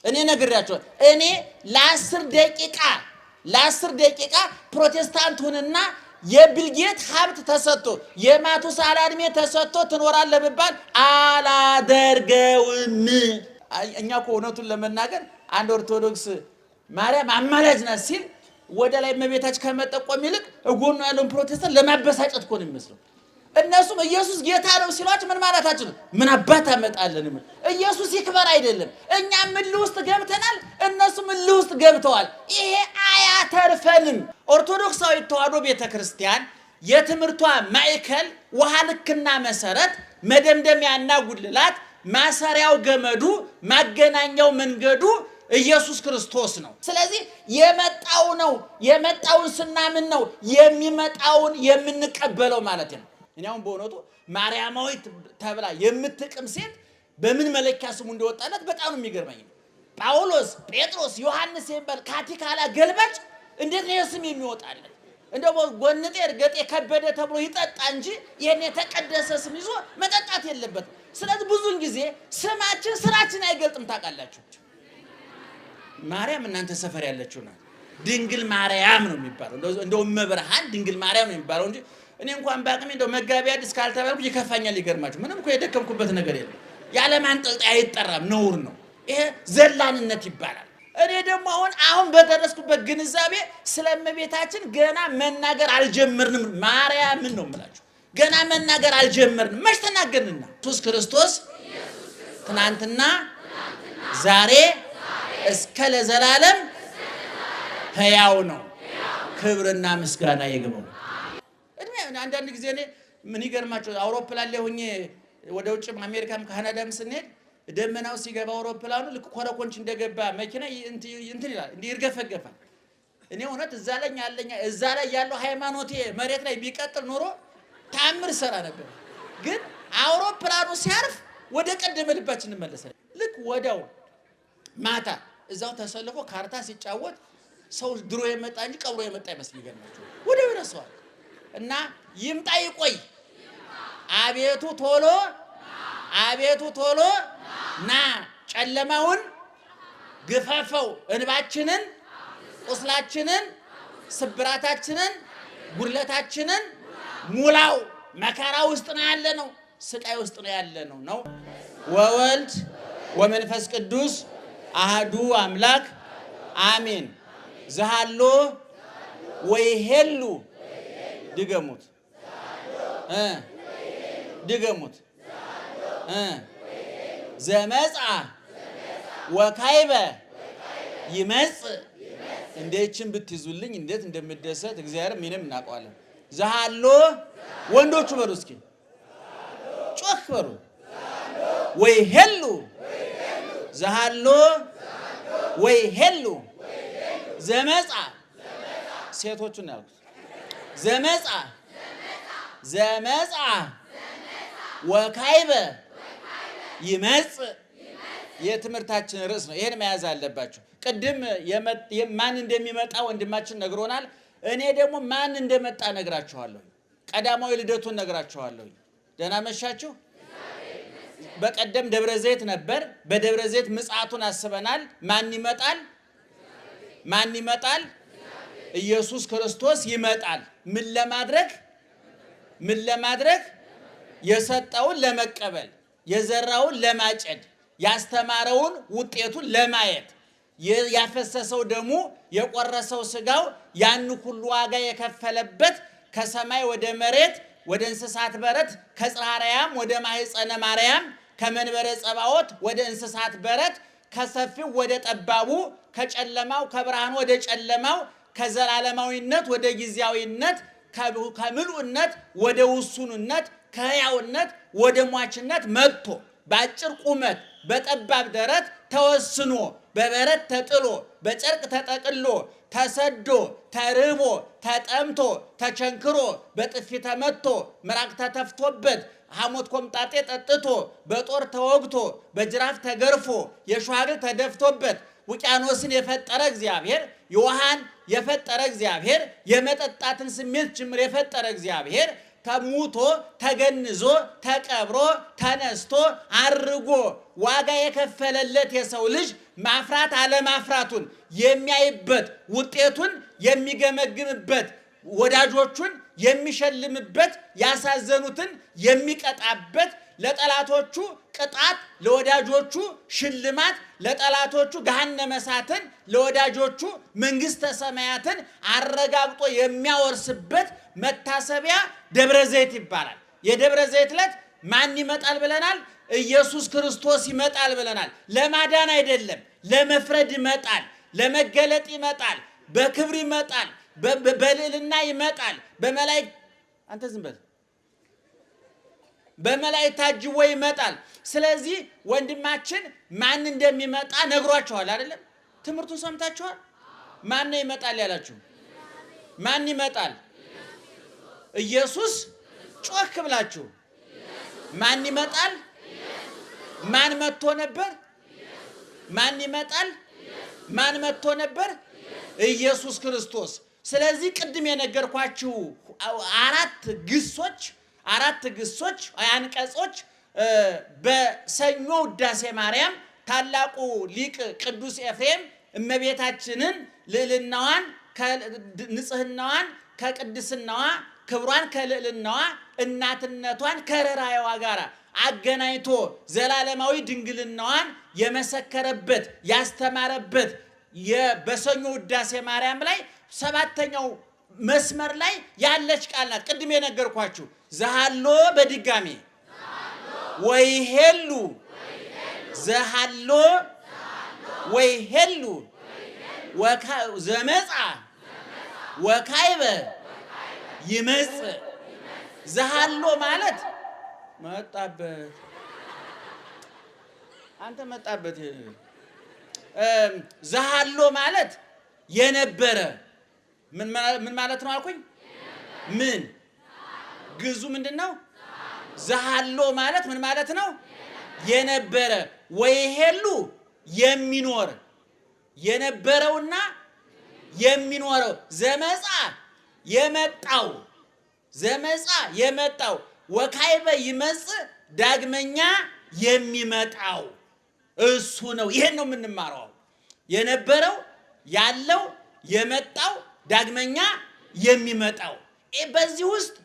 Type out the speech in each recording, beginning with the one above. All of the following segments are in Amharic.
እኔ ነግሬያቸው እኔ ለ10 ደቂቃ ፕሮቴስታንት ሁንና የቢልጌት ሀብት ተሰጥቶ የማቱሳላ እድሜ ተሰጥቶ ትኖራለህ ብባል አላደርገውም። እኛ እኮ እውነቱን ለመናገር አንድ ኦርቶዶክስ ማርያም አማላጅ ናት ሲል ወደ ላይ እመቤታችን ከመጠቆም ይልቅ እጎኑ ያለውን ፕሮቴስታንት ለማበሳጨት እኮ ነው የሚመስለው። እነሱም ኢየሱስ ጌታ ነው ሲሏቸው ምን ማለታችሁ ነው? ምን አባት አመጣለን? ኢየሱስ ይክበር አይደለም። እኛ ምል ውስጥ ገብተናል፣ እነሱ ምል ውስጥ ገብተዋል። ይሄ አያተርፈንም። ኦርቶዶክሳዊ ተዋሕዶ ቤተክርስቲያን የትምህርቷ ማዕከል ውሃ ልክና መሰረት፣ መደምደሚያና ጉልላት፣ ማሰሪያው ገመዱ፣ ማገናኛው መንገዱ ኢየሱስ ክርስቶስ ነው። ስለዚህ የመጣውን ስናምን ነው የሚመጣውን የምንቀበለው ማለት ነው። እኔ አሁን በእውነቱ ማርያማዊት ተብላ የምትቅም ሴት በምን መለኪያ ስሙ እንደወጣለት በጣም ነው የሚገርመኝ። ጳውሎስ፣ ጴጥሮስ፣ ዮሐንስ የሚባል ካቲካላ ገልባጭ እንዴት ነው ስም የሚወጣለት? እንደው ጎንጤ እርገጤ ከበደ ተብሎ ይጠጣ እንጂ ይሄን የተቀደሰ ስም ይዞ መጠጣት የለበትም። ስለዚህ ብዙን ጊዜ ስማችን ስራችን አይገልጥም። ታውቃላችሁ፣ ማርያም እናንተ ሰፈር ያለችው ናት። ድንግል ማርያም ነው የሚባለው። እንደው መብርሃን ድንግል ማርያም ነው የሚባለው እንጂ እኔ እንኳን ባቅሜ እንደው መጋቢ አዲስ ካልተባልኩ ይከፋኛል። ይገርማችሁ፣ ምንም እኮ የደከምኩበት ነገር የለም። ያለ ማንጠልጠያ አይጠራም፣ ነውር ነው። ይሄ ዘላንነት ይባላል። እኔ ደግሞ አሁን በደረስኩበት ግንዛቤ ስለእመቤታችን ገና መናገር አልጀመርንም። ማርያምን ነው የምላችሁ፣ ገና መናገር አልጀመርንም። መች ተናገርንና? ኢየሱስ ክርስቶስ ትናንትና ዛሬ እስከ ለዘላለም ሕያው ነው። ክብርና ምስጋና ይግባው። አንዳንድ ጊዜ እኔ ምን ይገርማቸው አውሮፕላን ላይ ሆኜ ወደ ውጭ አሜሪካም ካናዳም ስንሄድ ደመናው ሲገባ አውሮፕላኑ ልክ ኮረኮንች እንደገባ መኪና እንትን ይላል፣ እንዲህ ይርገፈገፋል። እኔ እውነት እዛ ላይ ያለው ሃይማኖቴ መሬት ላይ ቢቀጥል ኖሮ ታምር ሰራ ነበር። ግን አውሮፕላኑ ሲያርፍ ወደ ቀደመ ልባችን እንመለሳለን። ልክ ወዲያው ማታ እዛው ተሰልፎ ካርታ ሲጫወት ሰው ድሮ የመጣ እንጂ ቀብሮ የመጣ ይመስል ይገርማቸው ወዲያው ይረሳዋል። እና ይምጣ ይቆይ አቤቱ ቶሎ ና፣ ጨለማውን ግፈፈው፣ እንባችንን፣ ቁስላችንን፣ ስብራታችንን፣ ጉድለታችንን ሙላው። መከራ ውስጥ ነው ያለነው፣ ስቃይ ውስጥ ነው ያለነው ነው። ወወልድ ወመንፈስ ቅዱስ አህዱ አምላክ አሜን። ዘሃሎ ወይሄሉ ድገሙት ዘመጻ ወካይበ ይመጽእ። እንዴችን ብትይዙልኝ እንዴት እንደምደሰት እግዚአብሔር ምንም እናውቀዋለን። ዘሃሎ ወንዶቹ በሉ እስኪ ጮክ በሉ። ወይሄሉ ዘሃሎ ወይሄሉ ዘመጻ። ሴቶቹን ያልኩት ዘመጻ ወካይበ ይመጽእ የትምህርታችን ርዕስ ነው። ይሄን መያዝ አለባችሁ። ቅድም ማን እንደሚመጣ ወንድማችን ነግሮናል። እኔ ደግሞ ማን እንደመጣ ነግራችኋለሁ። ቀዳማዊ ልደቱን ነግራችኋለሁ። ደህና መሻችሁ። በቀደም ደብረ ዘይት ነበር። በደብረ ዘይት ምጽአቱን አስበናል። ማን ይመጣል? ኢየሱስ ክርስቶስ ይመጣል። ምን ለማድረግ? የሰጠውን ለመቀበል፣ የዘራውን ለማጨድ፣ ያስተማረውን ውጤቱን ለማየት፣ ያፈሰሰው ደሙ፣ የቆረሰው ስጋው ያን ሁሉ ዋጋ የከፈለበት ከሰማይ ወደ መሬት ወደ እንስሳት በረት ከጽርሐ አርያም ወደ ማኅፀነ ማርያም ከመንበረ ጸባዖት ወደ እንስሳት በረት ከሰፊው ወደ ጠባቡ ከጨለማው ከብርሃን ወደ ጨለማው ከዘላለማዊነት ወደ ጊዜያዊነት ከምሉዕነት ወደ ውሱንነት ከሕያውነት ወደ ሟችነት መጥቶ በአጭር ቁመት በጠባብ ደረት ተወስኖ በበረት ተጥሎ በጨርቅ ተጠቅሎ ተሰዶ ተርቦ ተጠምቶ ተቸንክሮ በጥፊ ተመቶ ምራቅ ተተፍቶበት ሐሞት ኮምጣጤ ጠጥቶ በጦር ተወግቶ በጅራፍ ተገርፎ የሸዋግል ተደፍቶበት ውቅያኖስን የፈጠረ እግዚአብሔር የውሃን የፈጠረ እግዚአብሔር የመጠጣትን ስሜት ጭምር የፈጠረ እግዚአብሔር ተሙቶ ተገንዞ ተቀብሮ ተነስቶ አርጎ ዋጋ የከፈለለት የሰው ልጅ ማፍራት አለማፍራቱን የሚያይበት ውጤቱን የሚገመግምበት ወዳጆቹን የሚሸልምበት ያሳዘኑትን የሚቀጣበት ለጠላቶቹ ቅጣት ለወዳጆቹ ሽልማት ለጠላቶቹ ገሃነመ እሳትን ለወዳጆቹ መንግስተ ሰማያትን አረጋግጦ የሚያወርስበት መታሰቢያ ደብረ ዘይት ይባላል። የደብረ ዘይት ዕለት ማን ይመጣል ብለናል? ኢየሱስ ክርስቶስ ይመጣል ብለናል። ለማዳን አይደለም፣ ለመፍረድ ይመጣል፣ ለመገለጥ ይመጣል፣ በክብር ይመጣል፣ በልዕልና ይመጣል። በመላእክት አንተ ዝም በል በመላእክት ታጅቦ ይመጣል። ስለዚህ ወንድማችን ማን እንደሚመጣ ነግሯቸዋል አይደለም? ትምህርቱን ሰምታችኋል። ማን ነው ይመጣል ያላችሁ? ማን ይመጣል? ኢየሱስ። ጮክ ብላችሁ ማን ይመጣል? ማን መጥቶ ነበር? ማን ይመጣል? ማን መጥቶ ነበር? ኢየሱስ ክርስቶስ። ስለዚህ ቅድም የነገርኳችሁ አራት ግሶች አንቀጾች በሰኞ ውዳሴ ማርያም ታላቁ ሊቅ ቅዱስ ኤፍሬም እመቤታችንን ልዕልናዋን ንጽህናዋን ከቅድስናዋ ክብሯን ከልዕልናዋ እናትነቷን ከርኅራኄዋ ጋር አገናኝቶ ዘላለማዊ ድንግልናዋን የመሰከረበት ያስተማረበት በሰኞ ውዳሴ ማርያም ላይ ሰባተኛው መስመር ላይ ያለች ቃል ናት። ቅድም የነገርኳችሁ ዘሃሎ በድጋሚ ወይሄሉ ዘሃሎ ወይሄሉ ዘመጻ ወካይበ ይመጽእ። ዘሃሎ ማለት መጣበት፣ አንተ መጣበት። ዘሃሎ ማለት የነበረ ምን ማለት ነው አልኩኝ? ምን ግዙ ምንድን ነው? ዘሃሎ ማለት ምን ማለት ነው? የነበረ ወይሄሉ የሚኖር የነበረውና የሚኖረው ዘመጻ የመጣው ወካይበ ይመጽእ ዳግመኛ የሚመጣው እሱ ነው። ይሄን ነው የምንማረው። የነበረው ያለው የመጣው ዳግመኛ የሚመጣው። በዚህ ውስጥ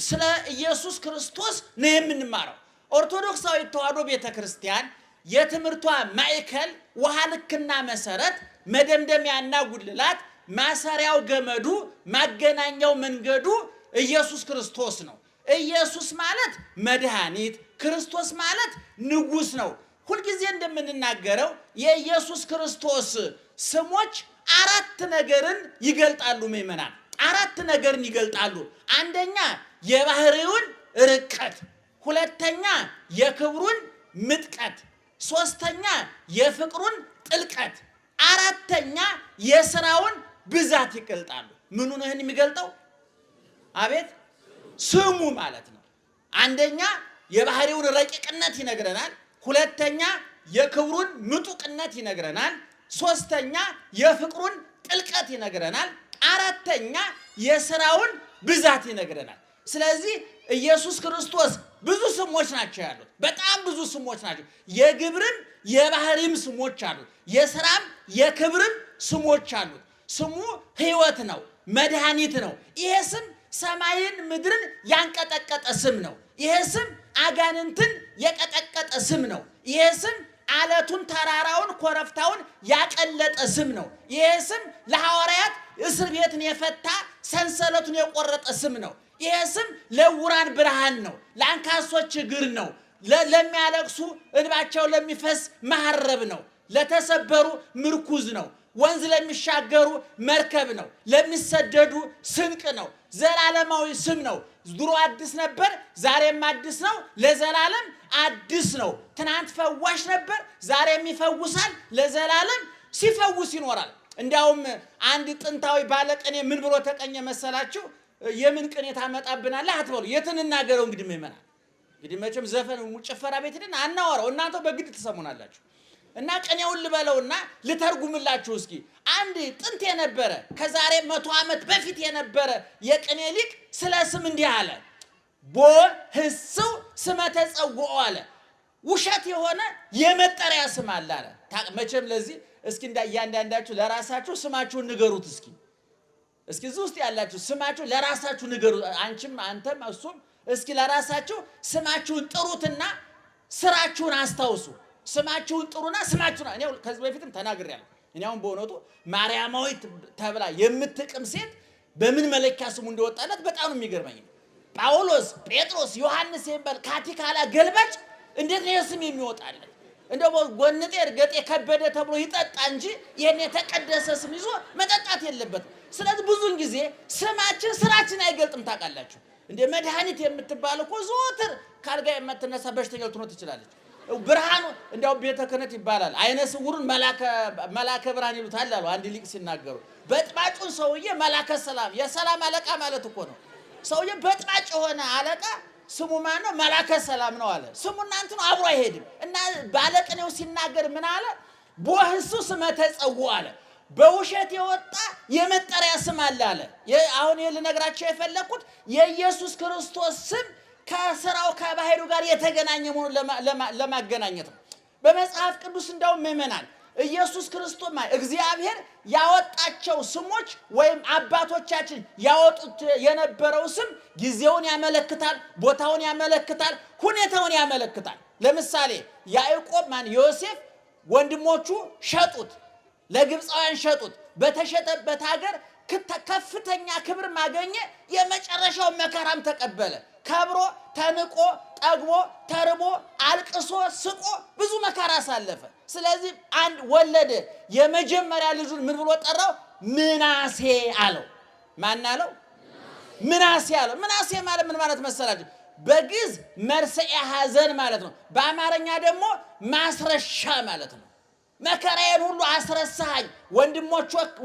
ስለ ኢየሱስ ክርስቶስ ነው የምንማረው። ኦርቶዶክሳዊ ተዋሕዶ ቤተክርስቲያን የትምህርቷ ማዕከል ውሃ ልክና መሰረት መደምደሚያና ጉልላት ማሰሪያው ገመዱ ማገናኛው መንገዱ ኢየሱስ ክርስቶስ ነው። ኢየሱስ ማለት መድኃኒት፣ ክርስቶስ ማለት ንጉሥ ነው። ሁልጊዜ እንደምንናገረው የኢየሱስ ክርስቶስ ስሞች አራት ነገርን ይገልጣሉ። ምእመናን አራት ነገርን ይገልጣሉ። አንደኛ የባህሪውን ርቀት፣ ሁለተኛ የክብሩን ምጥቀት፣ ሶስተኛ የፍቅሩን ጥልቀት፣ አራተኛ የሥራውን ብዛት ይገልጣሉ። ምኑ ነው ይህን የሚገልጠው? አቤት ስሙ ማለት ነው። አንደኛ የባህሪውን ረቂቅነት ይነግረናል። ሁለተኛ የክብሩን ምጡቅነት ይነግረናል። ሶስተኛ የፍቅሩን ጥልቀት ይነግረናል። አራተኛ የሥራውን ብዛት ይነግረናል። ስለዚህ ኢየሱስ ክርስቶስ ብዙ ስሞች ናቸው ያሉት፣ በጣም ብዙ ስሞች ናቸው። የግብርም የባህሪም ስሞች አሉት፣ የሥራም የክብርም ስሞች አሉት። ስሙ ሕይወት ነው፣ መድኃኒት ነው። ይሄ ስም ሰማይን ምድርን ያንቀጠቀጠ ስም ነው። ይሄ ስም አጋንንትን የቀጠቀጠ ስም ነው። ይሄ ስም አለቱን ተራራውን ኮረብታውን ያቀለጠ ስም ነው። ይሄ ስም ለሐዋርያት እስር ቤትን የፈታ ሰንሰለቱን የቆረጠ ስም ነው። ይሄ ስም ለዕውራን ብርሃን ነው፣ ለአንካሶች እግር ነው፣ ለሚያለቅሱ እንባቸው ለሚፈስ መሐረብ ነው፣ ለተሰበሩ ምርኩዝ ነው፣ ወንዝ ለሚሻገሩ መርከብ ነው፣ ለሚሰደዱ ስንቅ ነው። ዘላለማዊ ስም ነው። ድሮ አዲስ ነበር፣ ዛሬም አዲስ ነው፣ ለዘላለም አዲስ ነው። ትናንት ፈዋሽ ነበር፣ ዛሬም ይፈውሳል፣ ለዘላለም ሲፈውስ ይኖራል። እንዲያውም አንድ ጥንታዊ ባለቅኔ ምን ብሎ ተቀኘ መሰላችሁ? የምን ቅኔ ታመጣብናለህ አትበሉ፣ የትን እናገረው። እንግዲህ ምእመናን እንግዲህ መቼም ዘፈን ጭፈራ ቤት ሄደን አናወራው፣ እናንተ በግድ ትሰሙናላችሁ። እና ቅኔውን ልበለውና ልተርጉምላችሁ እስኪ። አንድ ጥንት የነበረ ከዛሬ 100 ዓመት በፊት የነበረ የቅኔ ሊቅ ስለ ስም እንዲህ አለ። ቦ ህሱ ስመ ተጸውዖ አለ። ውሸት የሆነ የመጠሪያ ስም አለ አለ። መቼም ለዚህ እስኪ እያንዳንዳችሁ ለራሳችሁ ስማችሁን ንገሩት። እስኪ እዚህ ውስጥ ያላችሁ ስማችሁ ለራሳችሁ ንገሩ። አንቺም አንተም እሱም እስኪ ለራሳችሁ ስማችሁን ጥሩትና ስራችሁን አስታውሱ። ስማችሁን ጥሩና ስማችሁን እኔ ከዚህ በፊትም ተናግሬያለሁ። እኔ አሁን በእውነቱ ማርያማዊት ተብላ የምትቅም ሴት በምን መለኪያ ስሙ እንደወጣለት በጣም ነው የሚገርመኝ። ጳውሎስ፣ ጴጥሮስ፣ ዮሐንስ የሚባል ካቲካላ ገልባጭ እንዴት ነው ስም የሚወጣለት? እንደው ጎንጤ እርገጤ ከበደ ተብሎ ይጠጣ እንጂ ይሄን የተቀደሰ ስም ይዞ መጠጣት የለበትም። ስለዚህ ብዙውን ጊዜ ስማችን ስራችን አይገልጥም። ታውቃላችሁ እንደ መድኃኒት የምትባል እኮ ዘወትር ካልጋ የምትነሳ በሽተኛ ልትሆን ትችላለች። ብርሃኑ እንደው ቤተ ክህነት ይባላል። አይነ ስውሩን መላከ ብርሃን ይሉታል አሉ አንድ ሊቅ ሲናገሩ። በጥባጩን ሰውዬ መላከ ሰላም የሰላም አለቃ ማለት እኮ ነው። ሰውዬ በጥባጭ የሆነ አለቃ ስሙ ማን ነው? መላከ ሰላም ነው አለ። ስሙና እንትኑ አብሮ አይሄድም። እና ባለቅኔው ሲናገር ምን አለ? ቦህሱ ስመ ተጸውዖ አለ። በውሸት የወጣ የመጠሪያ ስም አለ አለ። አሁን ይሄን ልነግራችሁ የፈለኩት የኢየሱስ ክርስቶስ ስም ከስራው ከባህሪው ጋር የተገናኘ መሆኑን ለማገናኘት ነው። በመጽሐፍ ቅዱስ እንደውም ምእመናን ኢየሱስ ክርስቶስ እግዚአብሔር ያወጣቸው ስሞች ወይም አባቶቻችን ያወጡት የነበረው ስም ጊዜውን ያመለክታል፣ ቦታውን ያመለክታል፣ ሁኔታውን ያመለክታል። ለምሳሌ ያዕቆብ ዮሴፍ ወንድሞቹ ሸጡት፣ ለግብፃውያን ሸጡት። በተሸጠበት ሀገር ከፍተኛ ክብር ማገኘ፣ የመጨረሻው መከራም ተቀበለ። ከብሮ ተንቆ ጠግቦ ተርቦ አልቅሶ ስቆ ብዙ መከራ አሳለፈ። ስለዚህ አንድ ወለደ። የመጀመሪያ ልጁን ምን ብሎ ጠራው? ምናሴ አለው። ማን አለው? ምናሴ አለው። ምናሴ ማለት ምን ማለት መሰላችሁ? በግዕዝ መርስዔ ሐዘን ማለት ነው። በአማርኛ ደግሞ ማስረሻ ማለት ነው። መከራዬን ሁሉ አስረሳኸኝ፣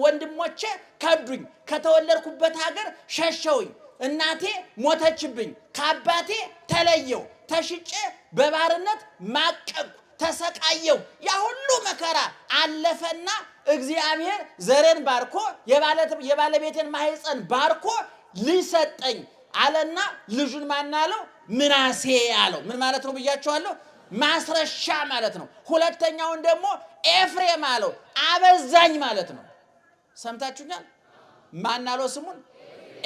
ወንድሞቼ ከዱኝ፣ ከተወለድኩበት ሀገር ሸሸውኝ፣ እናቴ ሞተችብኝ፣ ከአባቴ ተለየው፣ ተሽጬ በባርነት ማቀቅኩ፣ ተሰቃየው። ያ ሁሉ መከራ አለፈና እግዚአብሔር ዘሬን ባርኮ የባለቤቴን ማህፀን ባርኮ ልጅ ሰጠኝ አለና ልጁን ማን አለው? ምናሴ አለው። ምን ማለት ነው ብያችኋለሁ? ማስረሻ ማለት ነው። ሁለተኛውን ደግሞ ኤፍሬም አለው። አበዛኝ ማለት ነው። ሰምታችሁኛል? ማን አለው ስሙን?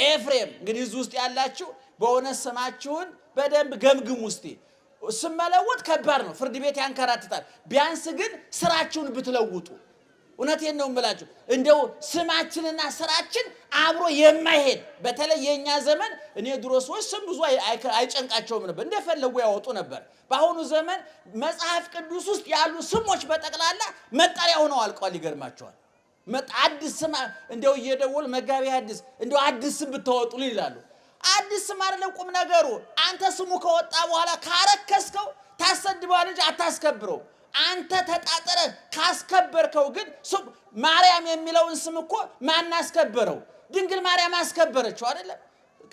ኤፍሬም። እንግዲህ እዚህ ውስጥ ያላችሁ በእውነት ስማችሁን በደንብ ገምግሙ እስቲ። ስም መለወጥ ከባድ ነው፣ ፍርድ ቤት ያንከራትታል። ቢያንስ ግን ስራችሁን ብትለውጡ፣ እውነቴን ነው የምላችሁ። እንደው ስማችንና ስራችን አብሮ የማይሄድ በተለይ የኛ ዘመን እኔ ድሮ ሰዎች ስም ብዙ አይጨንቃቸውም ነበር፣ እንደፈለጉ ያወጡ ነበር። በአሁኑ ዘመን መጽሐፍ ቅዱስ ውስጥ ያሉ ስሞች በጠቅላላ መጠሪያ ሆነው አልቀዋል። ይገርማቸዋል። አዲስ ስም እንደው እየደወሉ መጋቢ አዲስ እንደው አዲስ ስም ብታወጡልኝ ይላሉ። አዲስ ስም አይደለም ቁም ነገሩ። አንተ ስሙ ከወጣ በኋላ ካረከስከው ታሰድበዋል እንጂ አታስከብረው። አንተ ተጣጥረ ካስከበርከው ግን ማርያም የሚለውን ስም እኮ ማን አስከበረው? ድንግል ማርያም አስከበረችው አይደለም?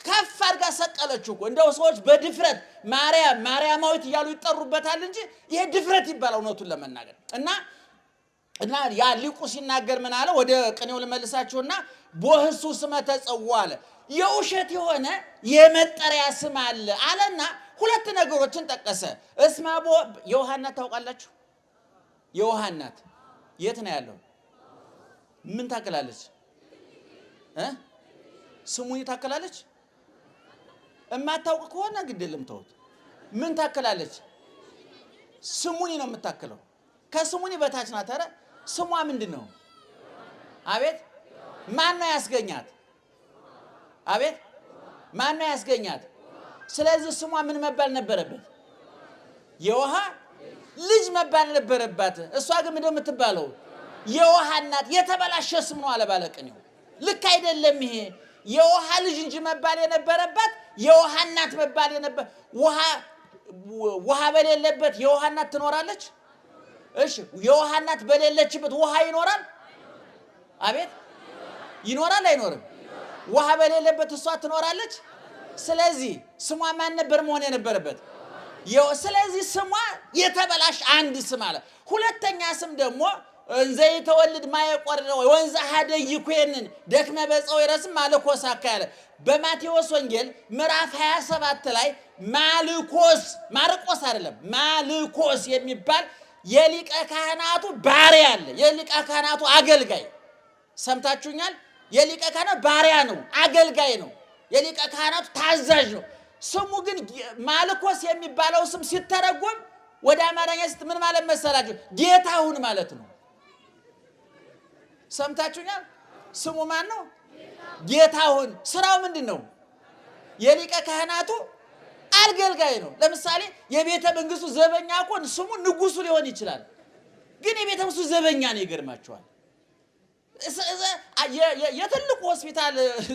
ከፍ አድርጋ ሰቀለችው እኮ። እንደው ሰዎች በድፍረት ማርያማዊት እያሉ ይጠሩበታል እንጂ ይሄ ድፍረት ይባላል እውነቱን ለመናገር። እና ያ ሊቁ ሲናገር ምን አለ? ወደ ቅኔው ልመልሳችሁና ቦህሱ ስመ ተጸውዖ አለ። የውሸት የሆነ የመጠሪያ ስም አለ አለና ሁለት ነገሮችን ጠቀሰ። እስማቦ የውሃ እናት ታውቃላችሁ? የውሃ እናት የት ነው ያለው? ምን ታክላለች? ስሙኒ ታክላለች? እማታውቅ ከሆነ ግድ የለም ተውት። ምን ታክላለች? ስሙኒ ነው የምታክለው። ከስሙኒ በታች ናት። ኧረ ስሟ ምንድን ነው? አቤት ማን ነው ያስገኛት? አቤት ማን ነው ያስገኛት? ስለዚህ ስሟ ምን መባል ነበረበት? የውሃ ልጅ መባል ነበረባት። እሷ ግን ምንድን ነው የምትባለው? የውሃ እናት። የተበላሸ ስም ነው አለ ባለቅኔው። ልክ አይደለም ይሄ። የውሃ ልጅ እንጂ መባል የነበረባት የውሃ እናት መባል የነበረ። ውሃ በሌለበት የውሃ እናት ትኖራለች? እሺ የውሃ እናት በሌለችበት ውሃ ይኖራል? አቤት ይኖራል አይኖርም? ውሃ በሌለበት እሷ ትኖራለች? ስለዚህ ስሟ ማን ነበር መሆን የነበረበት? ስለዚህ ስሟ የተበላሽ አንድ ስም አለ። ሁለተኛ ስም ደግሞ እንዘ ይተወልድ ማየቆርደ ወንዘ ሀደይ ይኩንን ደክመ በፀው ይረስም ማልኮስ አካለ በማቴዎስ ወንጌል ምዕራፍ 27 ላይ ማርቆስ አይደለም ማልኮስ የሚባል የሊቀ ካህናቱ ባሪያ አለ። የሊቀ ካህናቱ አገልጋይ ሰምታችሁኛል። የሊቀ ካህናቱ ባሪያ ነው፣ አገልጋይ ነው፣ የሊቀ ካህናቱ ታዛዥ ነው። ስሙ ግን ማልኮስ የሚባለው ስም ሲተረጎም ወደ አማርኛ ምን ማለት መሰላችሁ? ጌታሁን ማለት ነው። ሰምታችሁኛል። ስሙ ማን ነው? ጌታሁን። ስራው ምንድን ነው? የሊቀ ካህናቱ አገልጋይ ነው። ለምሳሌ የቤተ መንግስቱ ዘበኛ እኮ ስሙ ንጉሱ ሊሆን ይችላል፣ ግን የቤተ መንግስቱ ዘበኛ ነው። ይገርማችኋል። የትልቁ ሆስፒታል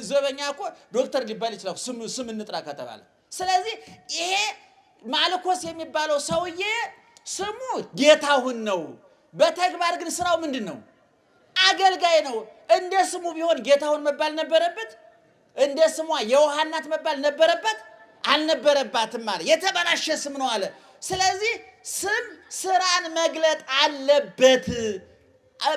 ዘበኛ እኮ ዶክተር ሊባል ይችላል ስም እንጥራ ከተባለ። ስለዚህ ይሄ ማልኮስ የሚባለው ሰውዬ ስሙ ጌታሁን ነው። በተግባር ግን ስራው ምንድን ነው? አገልጋይ ነው። እንደ ስሙ ቢሆን ጌታሁን መባል ነበረበት? እንደ ስሟ የውሃናት መባል ነበረበት? አልነበረባትም አለ። የተበላሸ ስም ነው አለ። ስለዚህ ስም ስራን መግለጥ አለበት፣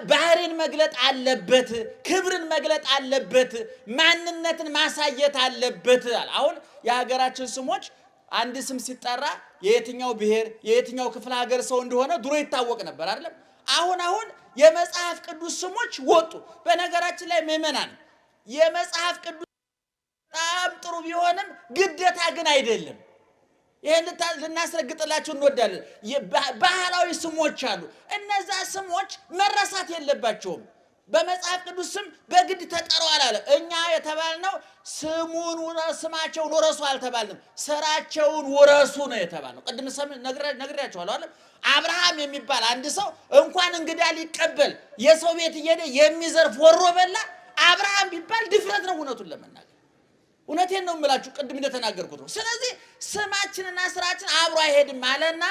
ባህሪን መግለጥ አለበት፣ ክብርን መግለጥ አለበት፣ ማንነትን ማሳየት አለበት አለ። አሁን የሀገራችን ስሞች አንድ ስም ሲጠራ የየትኛው ብሔር የየትኛው ክፍለ ሀገር ሰው እንደሆነ ድሮ ይታወቅ ነበር አይደለም? አሁን የመጽሐፍ ቅዱስ ስሞች ወጡ። በነገራችን ላይ ምዕመናን የመጽሐፍ ቅዱስ በጣም ጥሩ ቢሆንም ግዴታ ግን አይደለም። ይሄን ልናስረግጥላችሁ እንወዳለን። ባህላዊ ስሞች አሉ። እነዛ ስሞች መረሳት የለባቸውም። በመጽሐፍ ቅዱስ ስም በግድ ተጠሩ አላለ። እኛ የተባልነው ስማቸውን ወረሱ አልተባልንም፣ ስራቸውን ወረሱ ነው የተባልነው። ቅድም ነግሬያችኋለሁ አይደል? አብርሃም የሚባል አንድ ሰው እንኳን እንግዳ ሊቀበል የሰው ቤት እየሄደ የሚዘርፍ ወሮ በላ አብርሃም ቢባል ድፍረት ነው። እውነቱን ለመናገር እውነቴን ነው የምላችሁ፣ ቅድም እንደተናገርኩት ነው። ስለዚህ ስማችንና ስራችን አብሮ አይሄድም አለና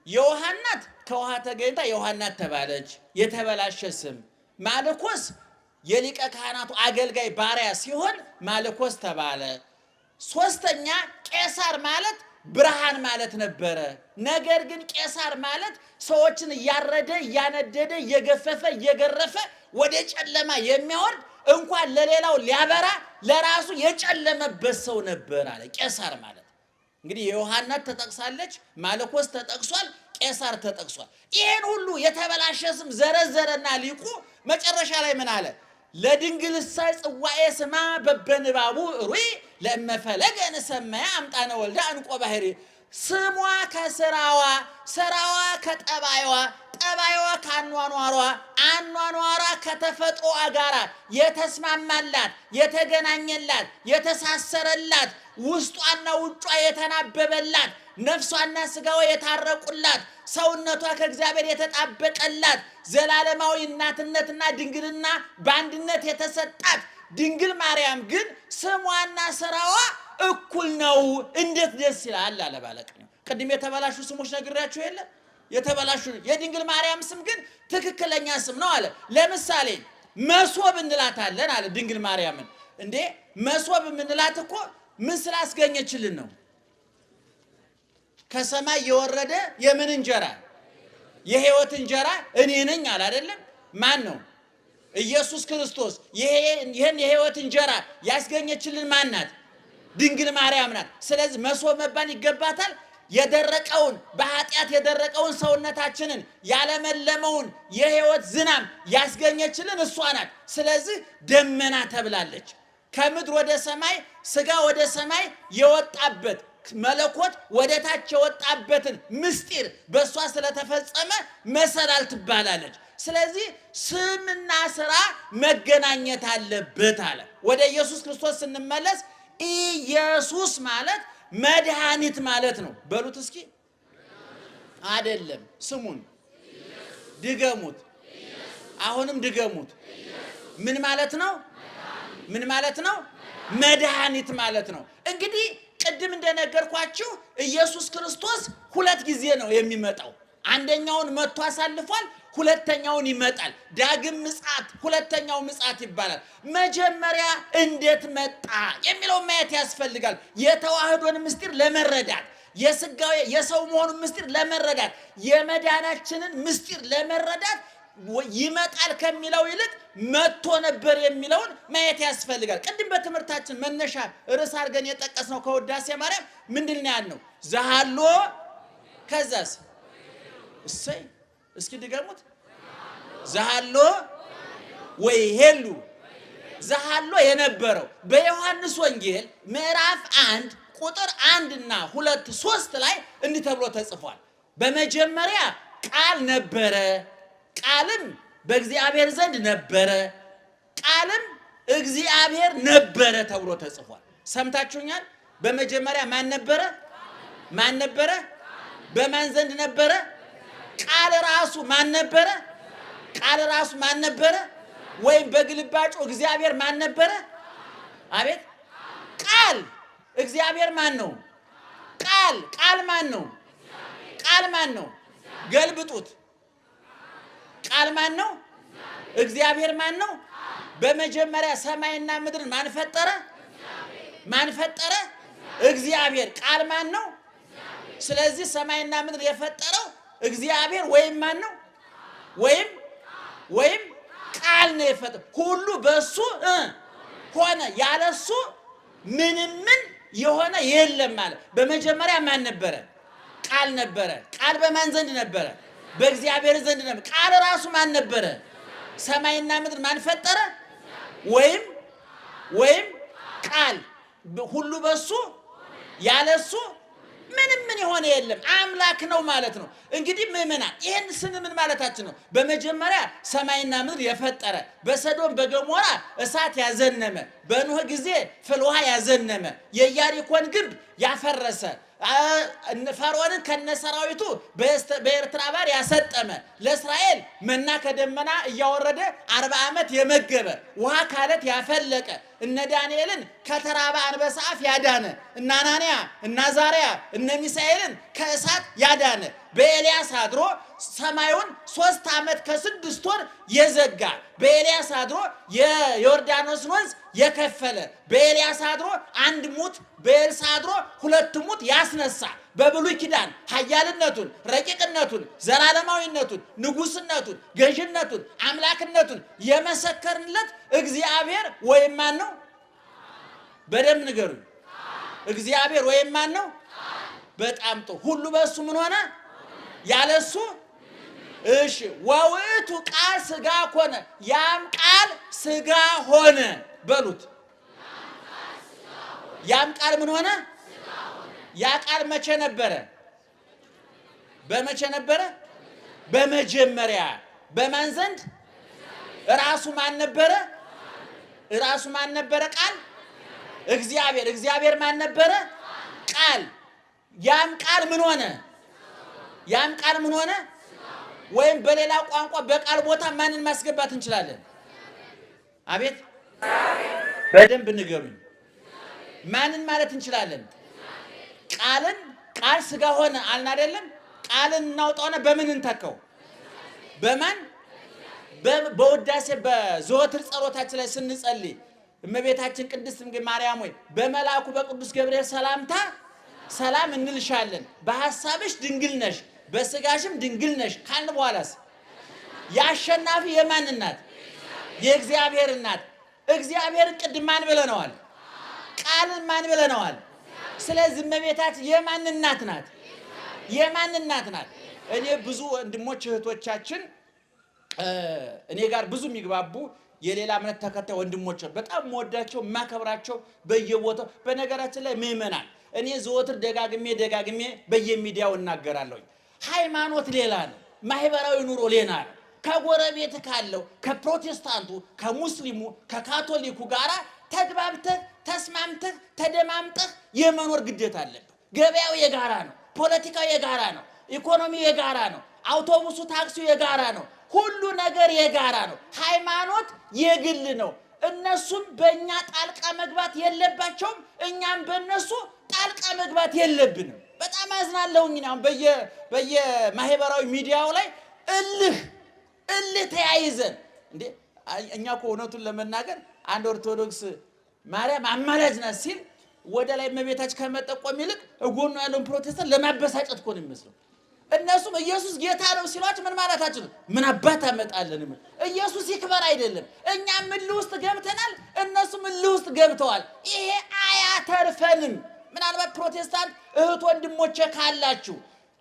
የውሃናት ከውሃ ተገኝታ የውሃናት ተባለች። የተበላሸ ስም ማልኮስ የሊቀ ካህናቱ አገልጋይ ባሪያ ሲሆን ማልኮስ ተባለ። ሶስተኛ ቄሳር ማለት ብርሃን ማለት ነበረ። ነገር ግን ቄሳር ማለት ሰዎችን እያረደ እያነደደ እየገፈፈ እየገረፈ ወደ ጨለማ የሚያወርድ እንኳን ለሌላው ሊያበራ ለራሱ የጨለመበት ሰው ነበር አለ። ቄሳር ማለት እንግዲህ የዮሐናት ተጠቅሳለች፣ ማልኮስ ተጠቅሷል፣ ቄሳር ተጠቅሷል። ይሄን ሁሉ የተበላሸ ስም ዘረዘረና ሊቁ መጨረሻ ላይ ምን አለ? ለድንግልሳ ጽዋኤ ስማ በበንባቡ ሩይ ለመፈለገ እንሰማያ አምጣነ ወልዳ እንቆ ባህሪ። ስሟ ከስራዋ፣ ስራዋ ከጠባይዋ፣ ጠባይዋ ከአኗኗሯ፣ አኗኗሯ ከተፈጥሮዋ ጋራ የተስማማላት የተገናኘላት የተሳሰረላት ውስጧና ውጯ የተናበበላት ነፍሷና ስጋዋ የታረቁላት ሰውነቷ ከእግዚአብሔር የተጣበቀላት ዘላለማዊ እናትነትና ድንግልና በአንድነት የተሰጣት ድንግል ማርያም ግን ስሟና ስራዋ እኩል ነው። እንዴት ደስ ይላል አለ ባለቅኔው። ቅድም የተበላሹ ስሞች ነግሬያችሁ የለ? የተበላሹ የድንግል ማርያም ስም ግን ትክክለኛ ስም ነው አለ። ለምሳሌ መሶብ እንላታለን አለ ድንግል ማርያምን። እንዴ መሶብ የምንላት እኮ ምን ስላስገኘችልን ነው? ከሰማይ የወረደ የምን እንጀራ? የሕይወት እንጀራ እኔ ነኝ አለ አይደለም? ማን ነው? ኢየሱስ ክርስቶስ። ይሄን የሕይወት እንጀራ ያስገኘችልን ማን ናት? ድንግል ማርያም ናት። ስለዚህ መሶብ መባል ይገባታል። የደረቀውን በኃጢአት የደረቀውን ሰውነታችንን ያለመለመውን የሕይወት ዝናም ያስገኘችልን እሷ ናት። ስለዚህ ደመና ተብላለች። ከምድር ወደ ሰማይ ስጋ ወደ ሰማይ የወጣበት መለኮት ወደ ታች የወጣበትን ምስጢር በእሷ ስለተፈጸመ መሰላል ትባላለች። ስለዚህ ስምና ስራ መገናኘት አለበት አለ። ወደ ኢየሱስ ክርስቶስ ስንመለስ ኢየሱስ ማለት መድኃኒት ማለት ነው። በሉት እስኪ አይደለም፣ ስሙን ድገሙት። አሁንም ድገሙት። ምን ማለት ነው? ምን ማለት ነው? መድኃኒት ማለት ነው። እንግዲህ ቅድም እንደነገርኳችሁ ኢየሱስ ክርስቶስ ሁለት ጊዜ ነው የሚመጣው። አንደኛውን መጥቶ አሳልፏል፣ ሁለተኛውን ይመጣል። ዳግም ምጽአት፣ ሁለተኛው ምጽአት ይባላል። መጀመሪያ እንዴት መጣ የሚለው ማየት ያስፈልጋል። የተዋህዶን ምስጢር ለመረዳት የስጋው የሰው መሆኑን ምስጢር ለመረዳት የመዳናችንን ምስጢር ለመረዳት ይመጣል ከሚለው ይልቅ መጥቶ ነበር የሚለውን ማየት ያስፈልጋል። ቅድም በትምህርታችን መነሻ ርዕስ አድርገን የጠቀስነው ከውዳሴ ማርያም ምንድን ነው ያልነው? ዘሃሎ ከዛስ እሰይ እስኪ ድገሙት። ዘሃሎ ወይ ሄሉ ዘሃሎ የነበረው በዮሐንስ ወንጌል ምዕራፍ 1 ቁጥር 1 እና 2 3 ላይ እንዲህ ተብሎ ተጽፏል። በመጀመሪያ ቃል ነበረ፣ ቃልም በእግዚአብሔር ዘንድ ነበረ፣ ቃልም እግዚአብሔር ነበረ ተብሎ ተጽፏል። ሰምታችሁኛል? በመጀመሪያ ማን ነበረ? ማን ነበረ? በማን ዘንድ ነበረ? ቃል ራሱ ማን ነበረ? ቃል ራሱ ማን ነበረ? ወይም በግልባጩ እግዚአብሔር ማን ነበረ? አቤት ቃል እግዚአብሔር ማን ነው? ቃል ማን ነው? ቃል ማን ነው? ገልብጡት። ቃል ማን ነው? እግዚአብሔር ማን ነው? በመጀመሪያ ሰማይና ምድርን ማን ፈጠረ? ማን ፈጠረ? እግዚአብሔር። ቃል ማን ነው? ስለዚህ ሰማይና ምድር የፈጠረው እግዚአብሔር ወይም ማን ነው? ወይም ቃል ነው የፈጠረው። ሁሉ በሱ ሆነ፣ ያለሱ ምንም የሆነ የለም ማለት። በመጀመሪያ ማን ነበረ? ቃል ነበረ። ቃል በማን ዘንድ ነበረ? በእግዚአብሔር ዘንድ ነበር። ቃል ራሱ ማን ነበረ? ሰማይና ምድር ማን ፈጠረ? ወይም ቃል። ሁሉ በሱ ያለሱ ምንም የሆነ የለም። አምላክ ነው ማለት ነው። እንግዲህ ምእመናን ይህን ስን ምን ማለታችን ነው? በመጀመሪያ ሰማይና ምድር የፈጠረ፣ በሰዶም በገሞራ እሳት ያዘነመ፣ በኖህ ጊዜ ፍል ውሃ ያዘነመ፣ የኢያሪኮን ግንብ ያፈረሰ፣ ፈርዖንን ከነሰራዊቱ በኤርትራ ባህር ያሰጠመ፣ ለእስራኤል መና ከደመና እያወረደ 40 ዓመት የመገበ፣ ውሃ ካለት ያፈለቀ፣ እነ ዳንኤልን ከተራበ አንበሳ አፍ ያዳነ፣ እነ አናንያ እነ አዛርያ እነ ሚሳኤልን ከእሳት ያዳነ፣ በኤልያስ አድሮ ሰማዩን 3 ዓመት ከ6 ወር የዘጋ፣ በኤልያስ አድሮ የዮርዳኖስን ወንዝ የከፈለ፣ በኤልያስ አድሮ 1 ሙት በኤልሳ አድሮ 2 ሙት ያስነሳ፣ በብሉይ ኪዳን ኃያልነቱን፣ ረቂቅነቱን፣ ዘላለማዊነቱን፣ ንጉስነቱን፣ ገዥነቱን፣ አምላክነቱን የመሰከርንለት እግዚአብሔር ወይም ማን ነው? በደም ንገሩኝ። እግዚአብሔር ወይም ማን ነው? በጣም ጥሩ። ሁሉ በሱ ምን ሆነ? ያለሱ እሺ። ወውእቱ ቃል ሥጋ ሆነ፣ ያም ቃል ሥጋ ሆነ በሉት። ያም ቃል ምን ሆነ? ያ ቃል መቼ ነበረ? በመቼ ነበረ? በመጀመሪያ። በማን ዘንድ? ራሱ ማን ነበረ? ራሱ ማን ነበረ? ቃል እግዚአብሔር። እግዚአብሔር ማን ነበረ? ቃል። ያም ቃል ምን ሆነ? ያም ቃል ምን ሆነ? ወይም በሌላ ቋንቋ በቃል ቦታ ማንን ማስገባት እንችላለን? አቤት በደንብ ንገሩኝ። ማንን ማለት እንችላለን? ቃልን። ቃል ሥጋ ሆነ አልን አይደለም? ቃልን እናውጣውና በምን እንተካው? በማን? በውዳሴ በዘወትር ጸሎታችን ላይ ስንጸልይ እመቤታችን ቅድስት ማርያም ሆይ በመልአኩ በቅዱስ ገብርኤል ሰላምታ ሰላም እንልሻለን፣ በሐሳብሽ ድንግል ነሽ፣ በሥጋሽም ድንግል ነሽ ካልን በኋላስ የአሸናፊ የማን እናት? የእግዚአብሔር እናት። እግዚአብሔርን ቅድም ማን ብለነዋል? ቃልን ማን ብለነዋል? ስለዚህ እመቤታችን የማን እናት ናት? የማን እናት ናት? እኔ ብዙ ወንድሞች እህቶቻችን እኔ ጋር ብዙ የሚግባቡ የሌላ እምነት ተከታይ ወንድሞች በጣም የምወዳቸው የማከብራቸው በየቦታው። በነገራችን ላይ ምእመናን እኔ ዘወትር ደጋግሜ በየሚዲያው እናገራለሁ። ሃይማኖት ሌላ ነው፣ ማህበራዊ ኑሮ ሌላ ነው። ከጎረቤት ካለው ከፕሮቴስታንቱ፣ ከሙስሊሙ፣ ከካቶሊኩ ጋር ተግባብተህ ተስማምተህ ተደማምጠህ የመኖር ግዴታ አለብህ። ገበያው የጋራ ነው፣ ፖለቲካው የጋራ ነው፣ ኢኮኖሚው የጋራ ነው፣ አውቶቡሱ ታክሲው የጋራ ነው፣ ሁሉ ነገር የጋራ ነው። ሃይማኖት የግል ነው። እነሱም በእኛ ጣልቃ መግባት የለባቸውም፣ እኛም በእነሱ ጣልቃ መግባት የለብንም። በጣም አዝናለሁኝ። አሁን በየማህበራዊ ሚዲያው ላይ እልህ ተያይዘን እንዴ! እኛ እኮ እውነቱን ለመናገር አንድ ኦርቶዶክስ ማርያም አማላጅ ናት ሲል ወደ ላይ እመቤታችን ከመጠቆም ይልቅ እጎኑ ያለውን ፕሮቴስታንት ለማበሳጨት እኮ ነው የሚመስለው። እነሱም ኢየሱስ ጌታ ነው ሲሏችሁ ምን ማለታችሁ ነው? ምን አባት አመጣለን? ኢየሱስ ይክበር አይደለም። እኛም እልህ ውስጥ ገብተናል፣ እነሱም እልህ ውስጥ ገብተዋል። ይሄ አያተርፈንም። ምናልባት ፕሮቴስታንት እህት ወንድሞቼ ካላችሁ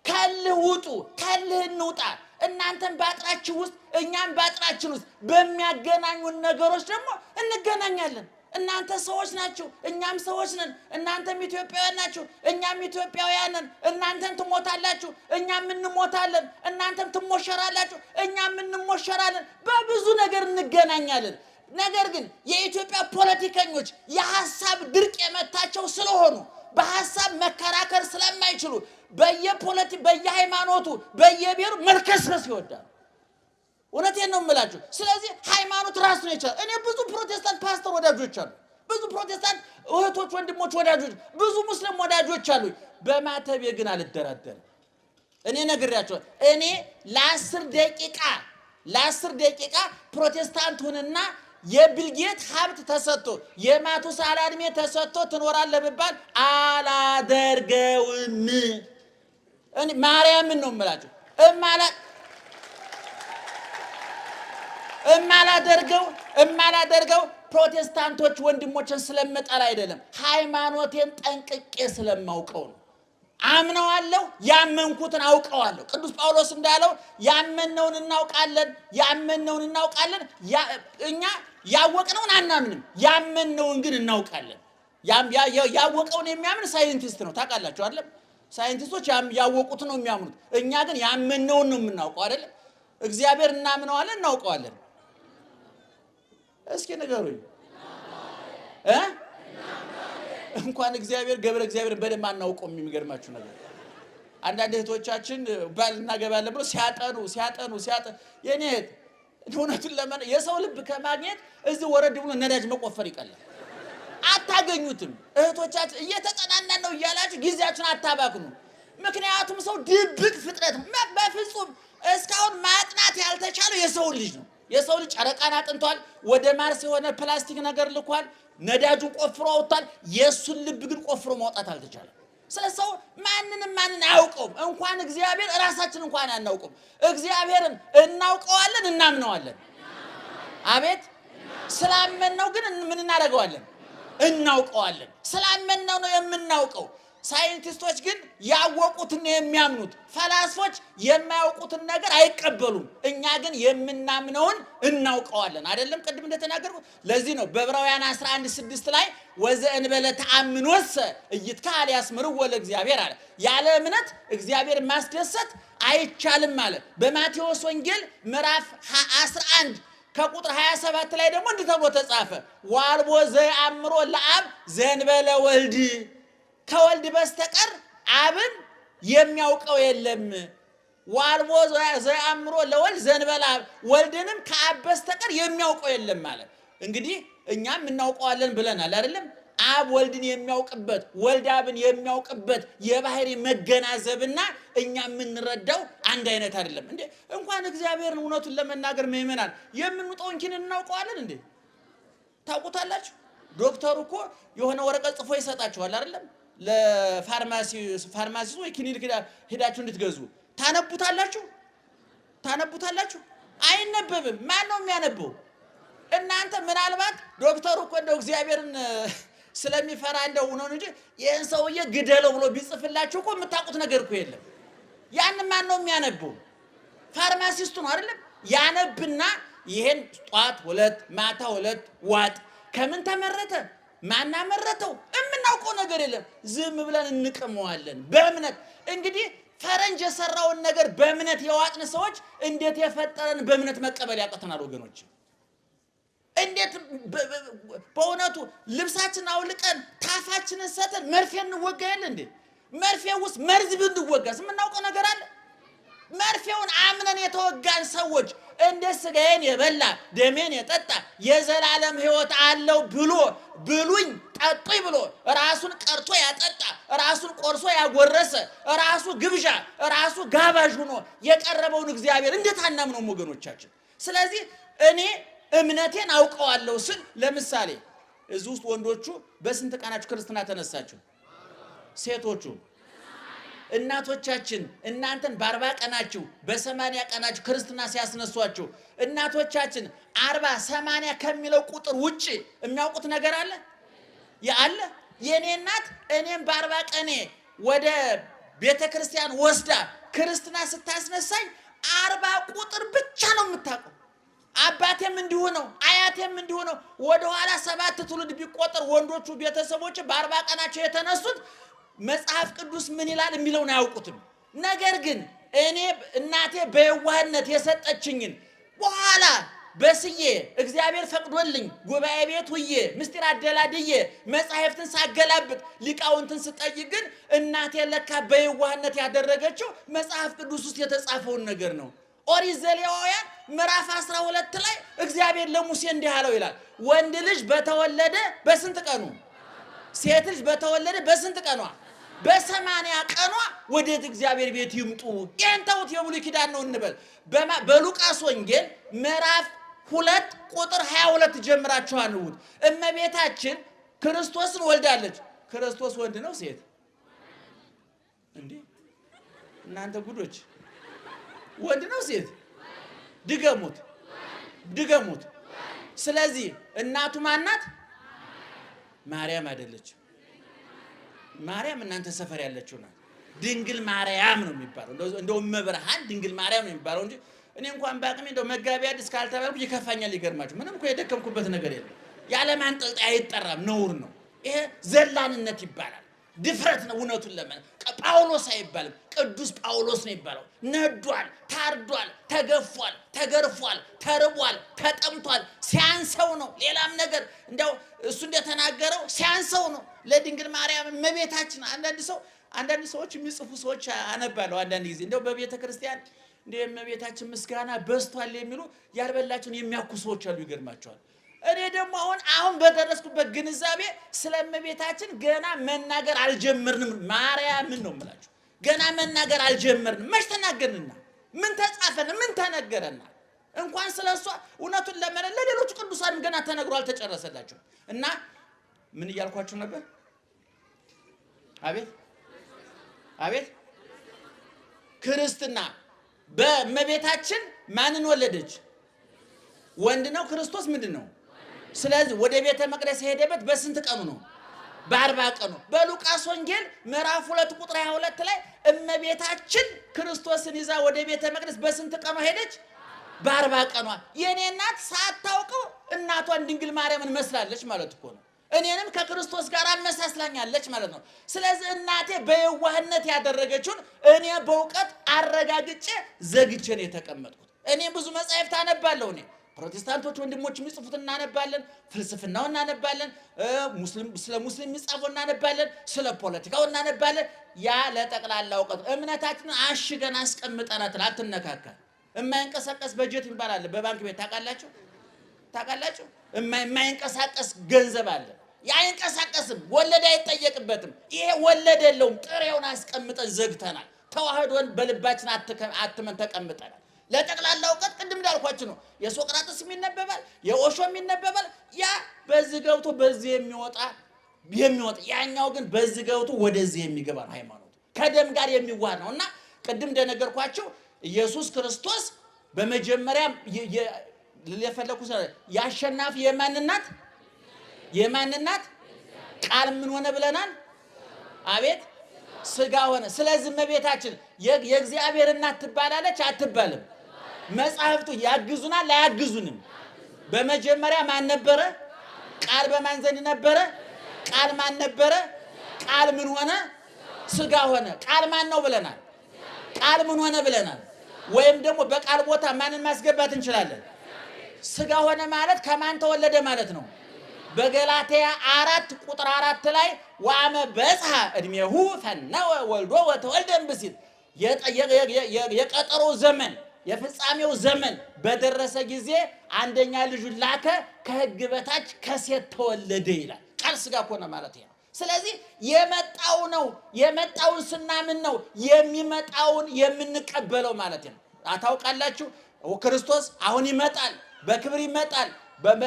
ከልህ ውጡ፣ ከልህ እንውጣ። እናንተም ባጥራችሁ ውስጥ እኛም ባጥራችን ውስጥ በሚያገናኙን ነገሮች ደግሞ እንገናኛለን። እናንተ ሰዎች ናችሁ፣ እኛም ሰዎች ነን። እናንተም ኢትዮጵያውያን ናችሁ፣ እኛም ኢትዮጵያውያን ነን። እናንተም ትሞታላችሁ፣ እኛም እንሞታለን። እናንተም ትሞሸራላችሁ፣ እኛም እንሞሸራለን። በብዙ ነገር እንገናኛለን። ነገር ግን የኢትዮጵያ ፖለቲከኞች የሐሳብ ድርቅ የመታቸው ስለሆኑ በሐሳብ መከራከር ስለማይችሉ በየሃይማኖቱ በየብሔሩ መልከስከስ ይወዳሉ። እውነቴን ነው የምላችሁ። ስለዚህ ሃይማኖት ራሱ ነው የቻለው። እኔ ብዙ ፕሮቴስታንት ፓስተር ወዳጆች አሉ፣ ብዙ ፕሮቴስታንት እህቶች ወንድሞች ወዳጆች፣ ብዙ ሙስሊም ወዳጆች አሉ። በማተቤ ግን አልደራደርም። እኔ ነግሬያቸዋለሁ። እኔ ለ10 ደቂቃ ፕሮቴስታንት ሁንና የቢልጌት ሀብት ተሰጥቶ የማቱሳላ እድሜ ተሰጥቶ ትኖራለህ ብባል አላደርገውም። እኔ ማርያምን ነው የምላችሁ። እማላደርገው ፕሮቴስታንቶች ወንድሞችን ስለምጠላ አይደለም፣ ሃይማኖቴን ጠንቅቄ ስለማውቀው ነው። አምነዋለሁ፣ ያመንኩትን አውቀዋለሁ። ቅዱስ ጳውሎስ እንዳለው ያመነውን እናውቃለን። እኛ ያወቅነውን አናምንም፣ ያመነውን ግን እናውቃለን። ያወቀውን የሚያምን ሳይንቲስት ነው። ታውቃላችሁ አይደል? ሳይንቲስቶች ያወቁት ነው የሚያምኑት። እኛ ግን ያመነውን ነው የምናውቀው አይደል? እግዚአብሔር እናምነዋለን፣ እናውቀዋለን። እስኪ ንገሩኝ እንኳን እግዚአብሔር ገብረ እግዚአብሔር በደንብ አናውቀውም። የሚገርማችሁ ነገር አንዳንድ እህቶቻችን ባል እናገባለን ብሎ ሲያጠኑ የኔ እህት እውነቱን ለማን የሰው ልብ ከማግኘት እዚህ ወረድ ብሎ ነዳጅ መቆፈር ይቀላል። አታገኙትም። እህቶቻችን እየተጠናናን ነው እያላችሁ ጊዜያችሁን አታባክኑ። ምክንያቱም ሰው ድብቅ ፍጥረት በፍጹም እስካሁን ማጥናት ያልተቻለው የሰው ልጅ ነው። የሰው ልጅ ጨረቃን አጥንቷል፣ ወደ ማርስ የሆነ ፕላስቲክ ነገር ልኳል፣ ነዳጁን ቆፍሮ አውጥቷል። የሱን ልብ ግን ቆፍሮ ማውጣት አልተቻለም። ስለዚህ ማንን አያውቀውም። እንኳን እግዚአብሔር ራሳችን እንኳን አናውቀውም። እግዚአብሔርን እናውቀዋለን፣ እናምነዋለን። አቤት ስላመንነው ግን ምን እናደርገዋለን? እናውቀዋለን። ስላመንነው ነው የምናውቀው። ሳይንቲስቶች ግን ያወቁትን ነው የሚያምኑት። ፈላስፎች የማያውቁትን ነገር አይቀበሉም። እኛ ግን የምናምነውን እናውቀዋለን። አይደለም ቅድም እንደተናገርኩት። ለዚህ ነው በዕብራውያን 11:6 ላይ ወዘእንበለ ተአምኖሰ ኢይትከሀል ያስምርዎ ለእግዚአብሔር አለ። ያለ እምነት እግዚአብሔር ማስደሰት አይቻልም ማለት። በማቴዎስ ወንጌል ምዕራፍ 11 ከቁጥር 27 ላይ ደግሞ እንዲህ ተብሎ ተጻፈ፣ ወአልቦ ዘየአምሮ ለአብ ዘእንበለ ወልድ፣ ከወልድ በስተቀር አብን የሚያውቀው የለም። ወአልቦ ዘየአምሮ ለወልድ ዘእንበለ አብ፣ ወልድንም ከአብ በስተቀር የሚያውቀው የለም ማለት። እንግዲህ እኛም እናውቀዋለን ብለናል አይደለም? አብ ወልድን የሚያውቅበት ወልድ አብን የሚያውቅበት የባህሪ መገናዘብና እኛ የምንረዳው አንድ አይነት አይደለም እንዴ። እንኳን እግዚአብሔርን እውነቱን ለመናገር ምእመናን የምንውጠውን ኪኒን እናውቀዋለን እንዴ? ታውቁታላችሁ? ዶክተሩ እኮ የሆነ ወረቀት ጽፎ ይሰጣችኋል አይደለም? ለፋርማሲ ወይ ክሊኒክ ሄዳችሁ እንድትገዙ ታነቡታላችሁ? አይነበብም። ማን ነው የሚያነበው? እናንተ ምናልባት ዶክተሩ እኮ እንደው እግዚአብሔርን ስለሚፈራ እንደው ነው እንጂ ይሄን ሰውዬ ግደለው ብሎ ቢጽፍላችሁ እኮ የምታውቁት ነገር እኮ የለም። ያን ማን ነው የሚያነበው? ፋርማሲስቱ ነው አይደለም? ያነብና ይሄን ጧት 2 ማታ 2 ዋጥ። ከምን ተመረተ? ማን አመረተው? የምናውቀው ነገር የለም። ዝም ብለን እንቅመዋለን በእምነት። እንግዲህ ፈረንጅ የሰራውን ነገር በእምነት የዋጥን ሰዎች እንዴት የፈጠረን በእምነት መቀበል ያቀተናል ወገኖች? እንዴት በእውነቱ ልብሳችን አውልቀን ታፋችንን ሰተን መርፌ እንወጋ የለ እንዴ? መርፌ ውስጥ መርዝ ብንወጋስ የምናውቀው ነገር አለ? መርፌውን አምነን የተወጋን ሰዎች እንደ ስጋዬን የበላ ደሜን የጠጣ የዘላለም ሕይወት አለው ብሎ ብሉኝ ጠጡኝ ብሎ ራሱን ቀርቶ ያጠጣ ራሱን ቆርሶ ያጎረሰ ራሱ ግብዣ ራሱ ጋባዥ ሆኖ የቀረበውን እግዚአብሔር እንዴት አናምነው ወገኖቻችን? ስለዚህ እኔ እምነቴን አውቀዋለሁ ስል ለምሳሌ እዚህ ውስጥ ወንዶቹ በስንት ቀናችሁ ክርስትና ተነሳችሁ? ሴቶቹ እናቶቻችን እናንተን በ40 ቀናችሁ በ80 ቀናችሁ ክርስትና ሲያስነሷችሁ እናቶቻችን 40 80 ከሚለው ቁጥር ውጪ የሚያውቁት ነገር አለ ያለ የኔ እናት እኔም በ40 ቀኔ ወደ ቤተክርስቲያን ወስዳ ክርስትና ስታስነሳኝ 40 ቁጥር ብቻ ነው የምታውቀው። አባቴም እንዲሁ ነው፣ አያቴም እንዲሁ ነው። ወደ ኋላ 7 ትውልድ ቢቆጠር ወንዶቹ ቤተሰቦች በ40 ቀናቸው የተነሱት መጽሐፍ ቅዱስ ምን ይላል የሚለውን አያውቁትም። ነገር ግን እኔ እናቴ በየዋህነት የሰጠችኝን በኋላ በስዬ እግዚአብሔር ፈቅዶልኝ ጉባኤ ቤት ውዬ ምስጢር አደላድዬ መጻሕፍትን ሳገላብጥ ሊቃውንትን ስጠይቅ ግን እናቴ ለካ በየዋህነት ያደረገችው መጽሐፍ ቅዱስ ውስጥ የተጻፈውን ነገር ነው። ኦሪት ዘሌዋውያን ምዕራፍ 12 ላይ እግዚአብሔር ለሙሴ እንዲህ አለው ይላል፣ ወንድ ልጅ በተወለደ በስንት ቀኑ ሴት ልጅ በተወለደ በስንት ቀኗ በ80 ቀኗ ወደ እግዚአብሔር ቤት ይምጡ። ይህን ተውት፣ የብሉይ ኪዳን ነው እንበል። በሉቃስ ወንጌል ምዕራፍ 2 ቁጥር 22 ጀምራችሁ አንውት። እመቤታችን ክርስቶስን ወልዳለች። ክርስቶስ ወንድ ነው ሴት? እንዴ እናንተ ጉዶች! ወንድ ነው ሴት? ድገሙት ድገሙት። ስለዚህ እናቱ ማናት? ማርያም አይደለች። ማርያም እናንተ ሰፈር ያለችው ናት። ድንግል ማርያም ነው የሚባለው። እንደው እመብርሃን ድንግል ማርያም ነው የሚባለው እንጂ እኔ እንኳን በአቅሜ እንደው መጋቢ አዲስ ካልተባልኩ ይከፋኛል። ይገርማችሁ ምንም እኮ የደከምኩበት ነገር የለም። ያለ ማንጠልጠያ አይጠራም፣ ነውር ነው። ይሄ ዘላንነት ይባላል፣ ድፍረት ነው። እውነቱን ለምን ጳውሎስ አይባልም፣ ቅዱስ ጳውሎስ ነው ይባለው። ነዷል፣ ታርዷል፣ ተገፏል፣ ተገርፏል፣ ተርቧል፣ ተጠምቷል። ሲያንሰው ነው። ሌላም ነገር እንደው እሱ እንደተናገረው ሲያንሰው ነው። ለድንግል ማርያም እመቤታችን አንዳንድ ሰዎች የሚጽፉ ሰዎች አነባለሁ አንዳንድ ጊዜ እንደው በቤተ ክርስቲያን እንደ እመቤታችን ምስጋና በዝቷል የሚሉ ያልበላቸውን የሚያኩ ሰዎች አሉ። ይገርማቸዋል። እኔ ደግሞ አሁን በደረስኩበት ግንዛቤ ስለ እመቤታችን ገና መናገር አልጀመርንም። ማርያምን ነው የምላችሁ። ገና መናገር አልጀመርንም። መች ተናገርንና ምን ተጻፈን ምን ተነገረና እንኳን ስለሷ እውነቱን ለመረለ ሌሎች ቅዱሳንም ገና ተነግሮ አልተጨረሰላቸው እና ምን እያልኳችሁ ነበር? አቤት ክርስትና በእመቤታችን ማንን ወለደች? ወንድ ነው። ክርስቶስ ምንድን ነው? ስለዚህ ወደ ቤተ መቅደስ የሄደበት በስንት ቀኑ ነው? በ40 ቀኑ። በሉቃስ ወንጌል ምዕራፍ 2 ቁጥር 22 ላይ እመቤታችን ክርስቶስን ይዛ ወደ ቤተ መቅደስ በስንት ቀኑ ሄደች? በ40 ቀኗ። የኔ እናት ሳታውቀው እናቷን ድንግል ማርያምን መስላለች ማለት እኮ ነው። እኔንም ከክርስቶስ ጋር አመሳስላኛለች ማለት ነው። ስለዚህ እናቴ በየዋህነት ያደረገችውን እኔ በእውቀት አረጋግጬ ዘግቼ ነው የተቀመጥኩት። እኔ ብዙ መጻሕፍት አነባለሁ። እኔ ፕሮቴስታንቶች ወንድሞች የሚጽፉት እናነባለን፣ ፍልስፍናው እናነባለን፣ ስለ ሙስሊም የሚጻፈው እናነባለን፣ ስለ ፖለቲካው እናነባለን። ያ ለጠቅላላ እውቀት እምነታችንን አሽገን አስቀምጠናት አትነካካ። የማይንቀሳቀስ በጀት ይባላል በባንክ ቤት ታውቃላችሁ? የማይንቀሳቀስ ገንዘብ አለ። ያይንቀሳቀስም ወለድ አይጠየቅበትም። ይሄ ወለድ የለውም። ጥሬውን አስቀምጠን ዘግተናል። ተዋህዶን በልባችን አትመን ተቀምጠናል። ለጠቅላላ እውቀት ቅድም እንዳልኳችሁ ነው። የሶቅራጥስ የሚነበባል፣ የኦሾም የሚነበባል። ያ በዚህ ገብቶ በዚህ የሚወጣ ያኛው ግን በዚህ ገብቶ ወደዚህ የሚገባ ነው። ሃይማኖት ከደም ጋር የሚዋሃድ ነው እና ቅድም እንደነገርኳችሁ ኢየሱስ ክርስቶስ በመጀመሪያ ለፈለኩ ያሸናፊ የማንናት ቃል ምን ሆነ ብለናል? አቤት ስጋ ሆነ። ስለዚህ እመቤታችን የእግዚአብሔር እናት ትባላለች አትባልም? መጻሕፍቱ ያግዙናል አያግዙንም? በመጀመሪያ ማን ነበረ? ቃል በማን ዘንድ ነበረ? ቃል ማን ነበረ? ቃል ምን ሆነ? ስጋ ሆነ። ቃል ማን ነው ብለናል? ቃል ምን ሆነ ብለናል? ወይም ደግሞ በቃል ቦታ ማንን ማስገባት እንችላለን? ስጋ ሆነ ማለት ከማን ተወለደ ማለት ነው? በገላትያ 4 ቁጥር 4 ላይ ወአመ በጽሐ እድሜሁ ፈነወ ወልዶ ወተወልደ እምብእሲት የቀጠሮ ዘመን የፍጻሜው ዘመን በደረሰ ጊዜ አንደኛ ልጁን ላከ፣ ከሕግ በታች ከሴት ተወለደ ይላል። ቃል ስጋ ሆነ ማለት ነው። ስለዚህ የመጣውን ስናምን ነው የሚመጣውን የምንቀበለው ማለት ነው። አታውቃላችሁ ክርስቶስ አሁን ይመጣል፣ በክብር ይመጣል።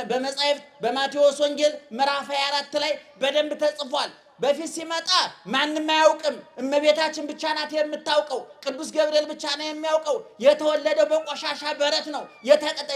በመጻሕፍት በማቴዎስ ወንጌል ምዕራፍ 24 ላይ በደንብ ተጽፏል። በፊት ሲመጣ ማንም አያውቅም። እመቤታችን ብቻ ናት የምታውቀው። ቅዱስ ገብርኤል ብቻ ነው የሚያውቀው። የተወለደው በቆሻሻ በረት ነው።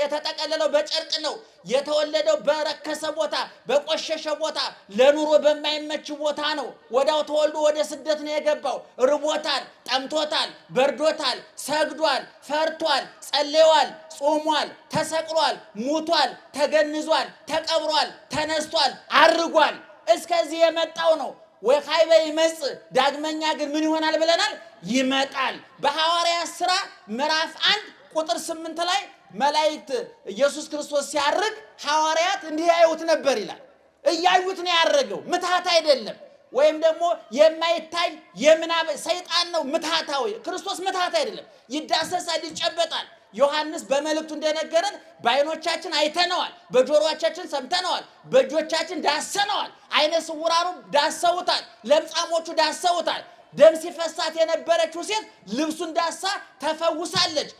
የተጠቀለለው በጨርቅ ነው። የተወለደው በረከሰ ቦታ፣ በቆሸሸ ቦታ፣ ለኑሮ በማይመች ቦታ ነው። ወዳው ተወልዶ ወደ ስደት ነው የገባው። ርቦታል፣ ጠምቶታል፣ በርዶታል፣ ሰግዷል፣ ፈርቷል፣ ጸልዮአል፣ ጾሟል፣ ተሰቅሏል፣ ሙቷል፣ ተገንዟል፣ ተቀብሯል፣ ተነስቷል፣ አርጓል። እስከዚህ የመጣው ነው። ወካይበ ይመጽእ ዳግመኛ ግን ምን ይሆናል ብለናል? ይመጣል። በሐዋርያት ሥራ ምዕራፍ 1 ቁጥር 8 ላይ መላእክት ኢየሱስ ክርስቶስ ሲያርግ ሐዋርያት እንዲህ ያዩት ነበር ይላል። እያዩት ነው ያረገው፣ ምትሃት አይደለም። ወይም ደግሞ የማይታይ የምናብ ሰይጣን ነው ምትሃታዊ። ክርስቶስ ምትሃት አይደለም። ይዳሰሳል፣ ይጨበጣል። ዮሐንስ በመልእክቱ እንደነገረን በዓይኖቻችን አይተነዋል፣ በጆሮአችን ሰምተነዋል፣ በእጆቻችን ዳሰነዋል። አይነ ስውራኑ ዳሰውታል፣ ለምጻሞቹ ዳሰውታል። ደም ሲፈሳት የነበረችው ሴት ልብሱን ዳሳ ተፈውሳለች።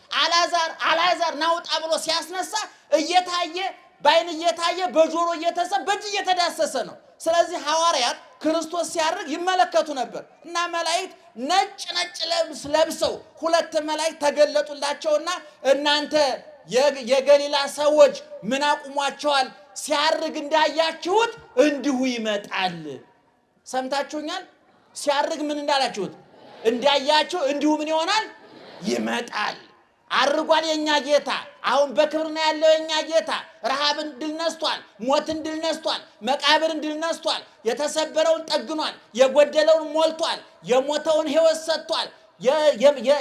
አልዓዛር ናውጣ ብሎ ሲያስነሳ እየታየ በዓይን እየታየ በጆሮ እየተሰማ በእጅ እየተዳሰሰ ነው። ስለዚህ ሐዋርያት ክርስቶስ ሲያርግ ይመለከቱ ነበር እና መላእክት ነጭ ልብስ ለብሰው ሁለት መላእክት ተገለጡላቸውና እናንተ የገሊላ ሰዎች ምን አቁሟቸዋል? ሲያርግ እንዳያችሁት እንዲሁ ይመጣል። ሰምታችሁኛል? ሲያርግ ምን እንዳላችሁት እንዳያችሁ እንዲሁ ምን ይሆናል? ይመጣል። አርጓል የኛ ጌታ። አሁን በክብር ነው ያለው የኛ ጌታ። ረሃብን ድል ነስቷል፣ ሞትን ድል ነስቷል፣ መቃብርን ድል ነስቷል። የተሰበረውን ጠግኗል፣ የጎደለውን ሞልቷል፣ የሞተውን ሕይወት ሰጥቷል፣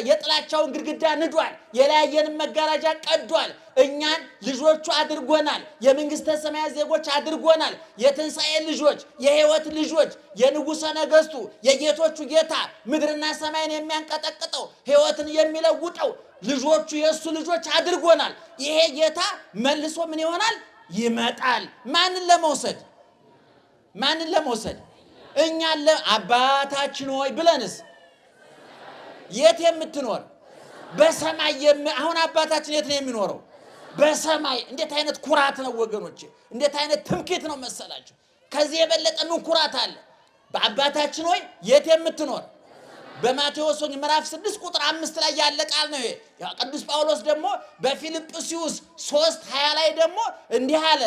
የጥላቻውን ግድግዳ ንዷል፣ የለያየንን መጋረጃ ቀዷል። እኛን ልጆቹ አድርጎናል፣ የመንግስተ ሰማያት ዜጎች አድርጎናል። የትንሣኤ ልጆች፣ የሕይወት ልጆች፣ የንጉሠ ነገሥቱ የጌቶቹ ጌታ፣ ምድርና ሰማይን የሚያንቀጠቅጠው ሕይወትን የሚለውጠው ልጆቹ የእሱ ልጆች አድርጎናል። ይሄ ጌታ መልሶ ምን ይሆናል? ይመጣል። ማንን ለመውሰድ? ማንን ለመውሰድ? እኛን አባታችን ሆይ ብለንስ የት የምትኖር? በሰማይ አሁን አባታችን የት ነው የሚኖረው? በሰማይ። እንዴት አይነት ኩራት ነው ወገኖቼ! እንዴት አይነት ትምክህት ነው መሰላችሁ! ከዚህ የበለጠ ምን ኩራት አለ? በአባታችን ሆይ የት የምትኖር? በማቴዎስ ወንጌል ምዕራፍ 6 ቁጥር 5 ላይ ያለ ቃል ነው ይሄ። ቅዱስ ጳውሎስ ደግሞ በፊልጵስዩስ 3:20 ላይ ደግሞ እንዲህ አለ፣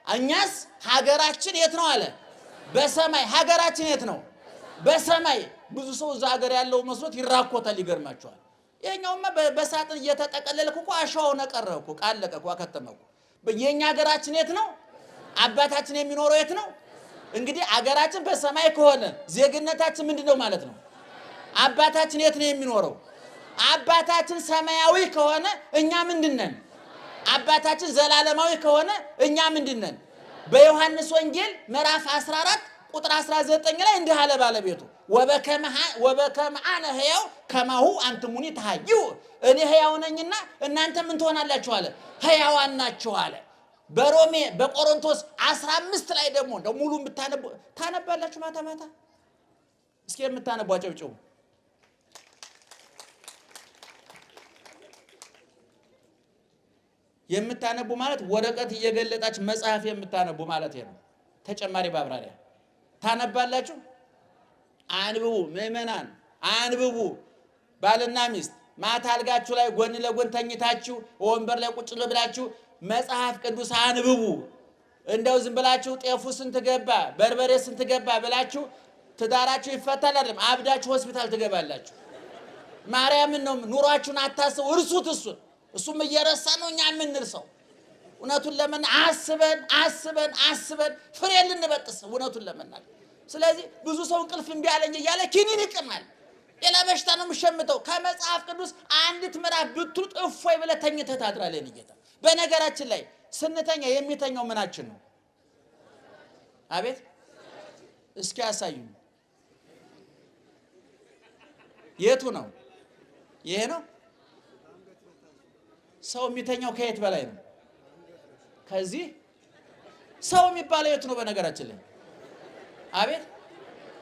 እኛስ ሀገራችን የት ነው አለ? በሰማይ። ሀገራችን የት ነው? በሰማይ። ብዙ ሰው እዛ ሀገር ያለው መስሎት ይራኮታል፣ ይገርማቸዋል። ይሄኛውማ በሳጥን እየተጠቀለልኩ እኮ አሸዋው ነቀረ እኮ ቃለቀ እኮ አከተመኩ። የኛ ሀገራችን የት ነው? አባታችን የሚኖረው የት ነው? እንግዲህ ሀገራችን በሰማይ ከሆነ ዜግነታችን ምንድነው ማለት ነው? አባታችን የት ነው የሚኖረው? አባታችን ሰማያዊ ከሆነ እኛ ምንድነን? አባታችን ዘላለማዊ ከሆነ እኛ ምንድነን? በዮሐንስ ወንጌል ምዕራፍ 14 ቁጥር 19 ላይ እንዲህ አለ ባለቤቱ፣ ወበከመ አነ ሕያው ከማሁ አንትሙኒ ተሐዩ፣ እኔ ሕያው ነኝና እናንተ ምን ትሆናላችሁ አለ? ሕያዋን ናችሁ አለ። በቆሮንቶስ 15 ላይ ደግሞ እንደው ሙሉ ታነባላችሁ ማታ ማታ። እስኪ የምታነቡ አጨብጭቡ። የምታነቡ ማለት ወረቀት እየገለጣችሁ መጽሐፍ የምታነቡ ማለት ነው። ተጨማሪ ማብራሪያ ታነባላችሁ። አንብቡ ምእመናን፣ አንብቡ። ባልና ሚስት ማታ አልጋችሁ ላይ ጎን ለጎን ተኝታችሁ ወንበር ላይ ቁጭ ብላችሁ መጽሐፍ ቅዱስ አንብቡ። እንደው ዝም ብላችሁ ጤፉ ስንት ገባ በርበሬ ስንት ገባ ብላችሁ ትዳራችሁ ይፈታል አይደለም፣ አብዳችሁ ሆስፒታል ትገባላችሁ። ማርያምን ነው ኑሯችሁን አታስቡ፣ እርሱት። እሱም እየረሳ ነው እኛ የምንርሰው። እውነቱን ለምን አስበን ፍሬ ልንበጥስ እውነቱን ለመናገር። ስለዚህ ብዙ ሰው እንቅልፍ እምቢ አለኝ እያለ ኪኒን ይቅማል፣ ሌላ በሽታ ነው የምሸምተው። ከመጽሐፍ ቅዱስ አንዲት ምዕራፍ ብትውጥ እፎይ ብለህ ተኝተህ ታድራለህ። ጌታ በነገራችን ላይ ስንተኛ የሚተኛው ምናችን ነው? አቤት እስኪ ያሳዩኝ። የቱ ነው? ይሄ ነው። ሰው የሚተኛው ከየት በላይ ነው? ከዚህ ሰው የሚባለው የቱ ነው? በነገራችን ላይ አቤት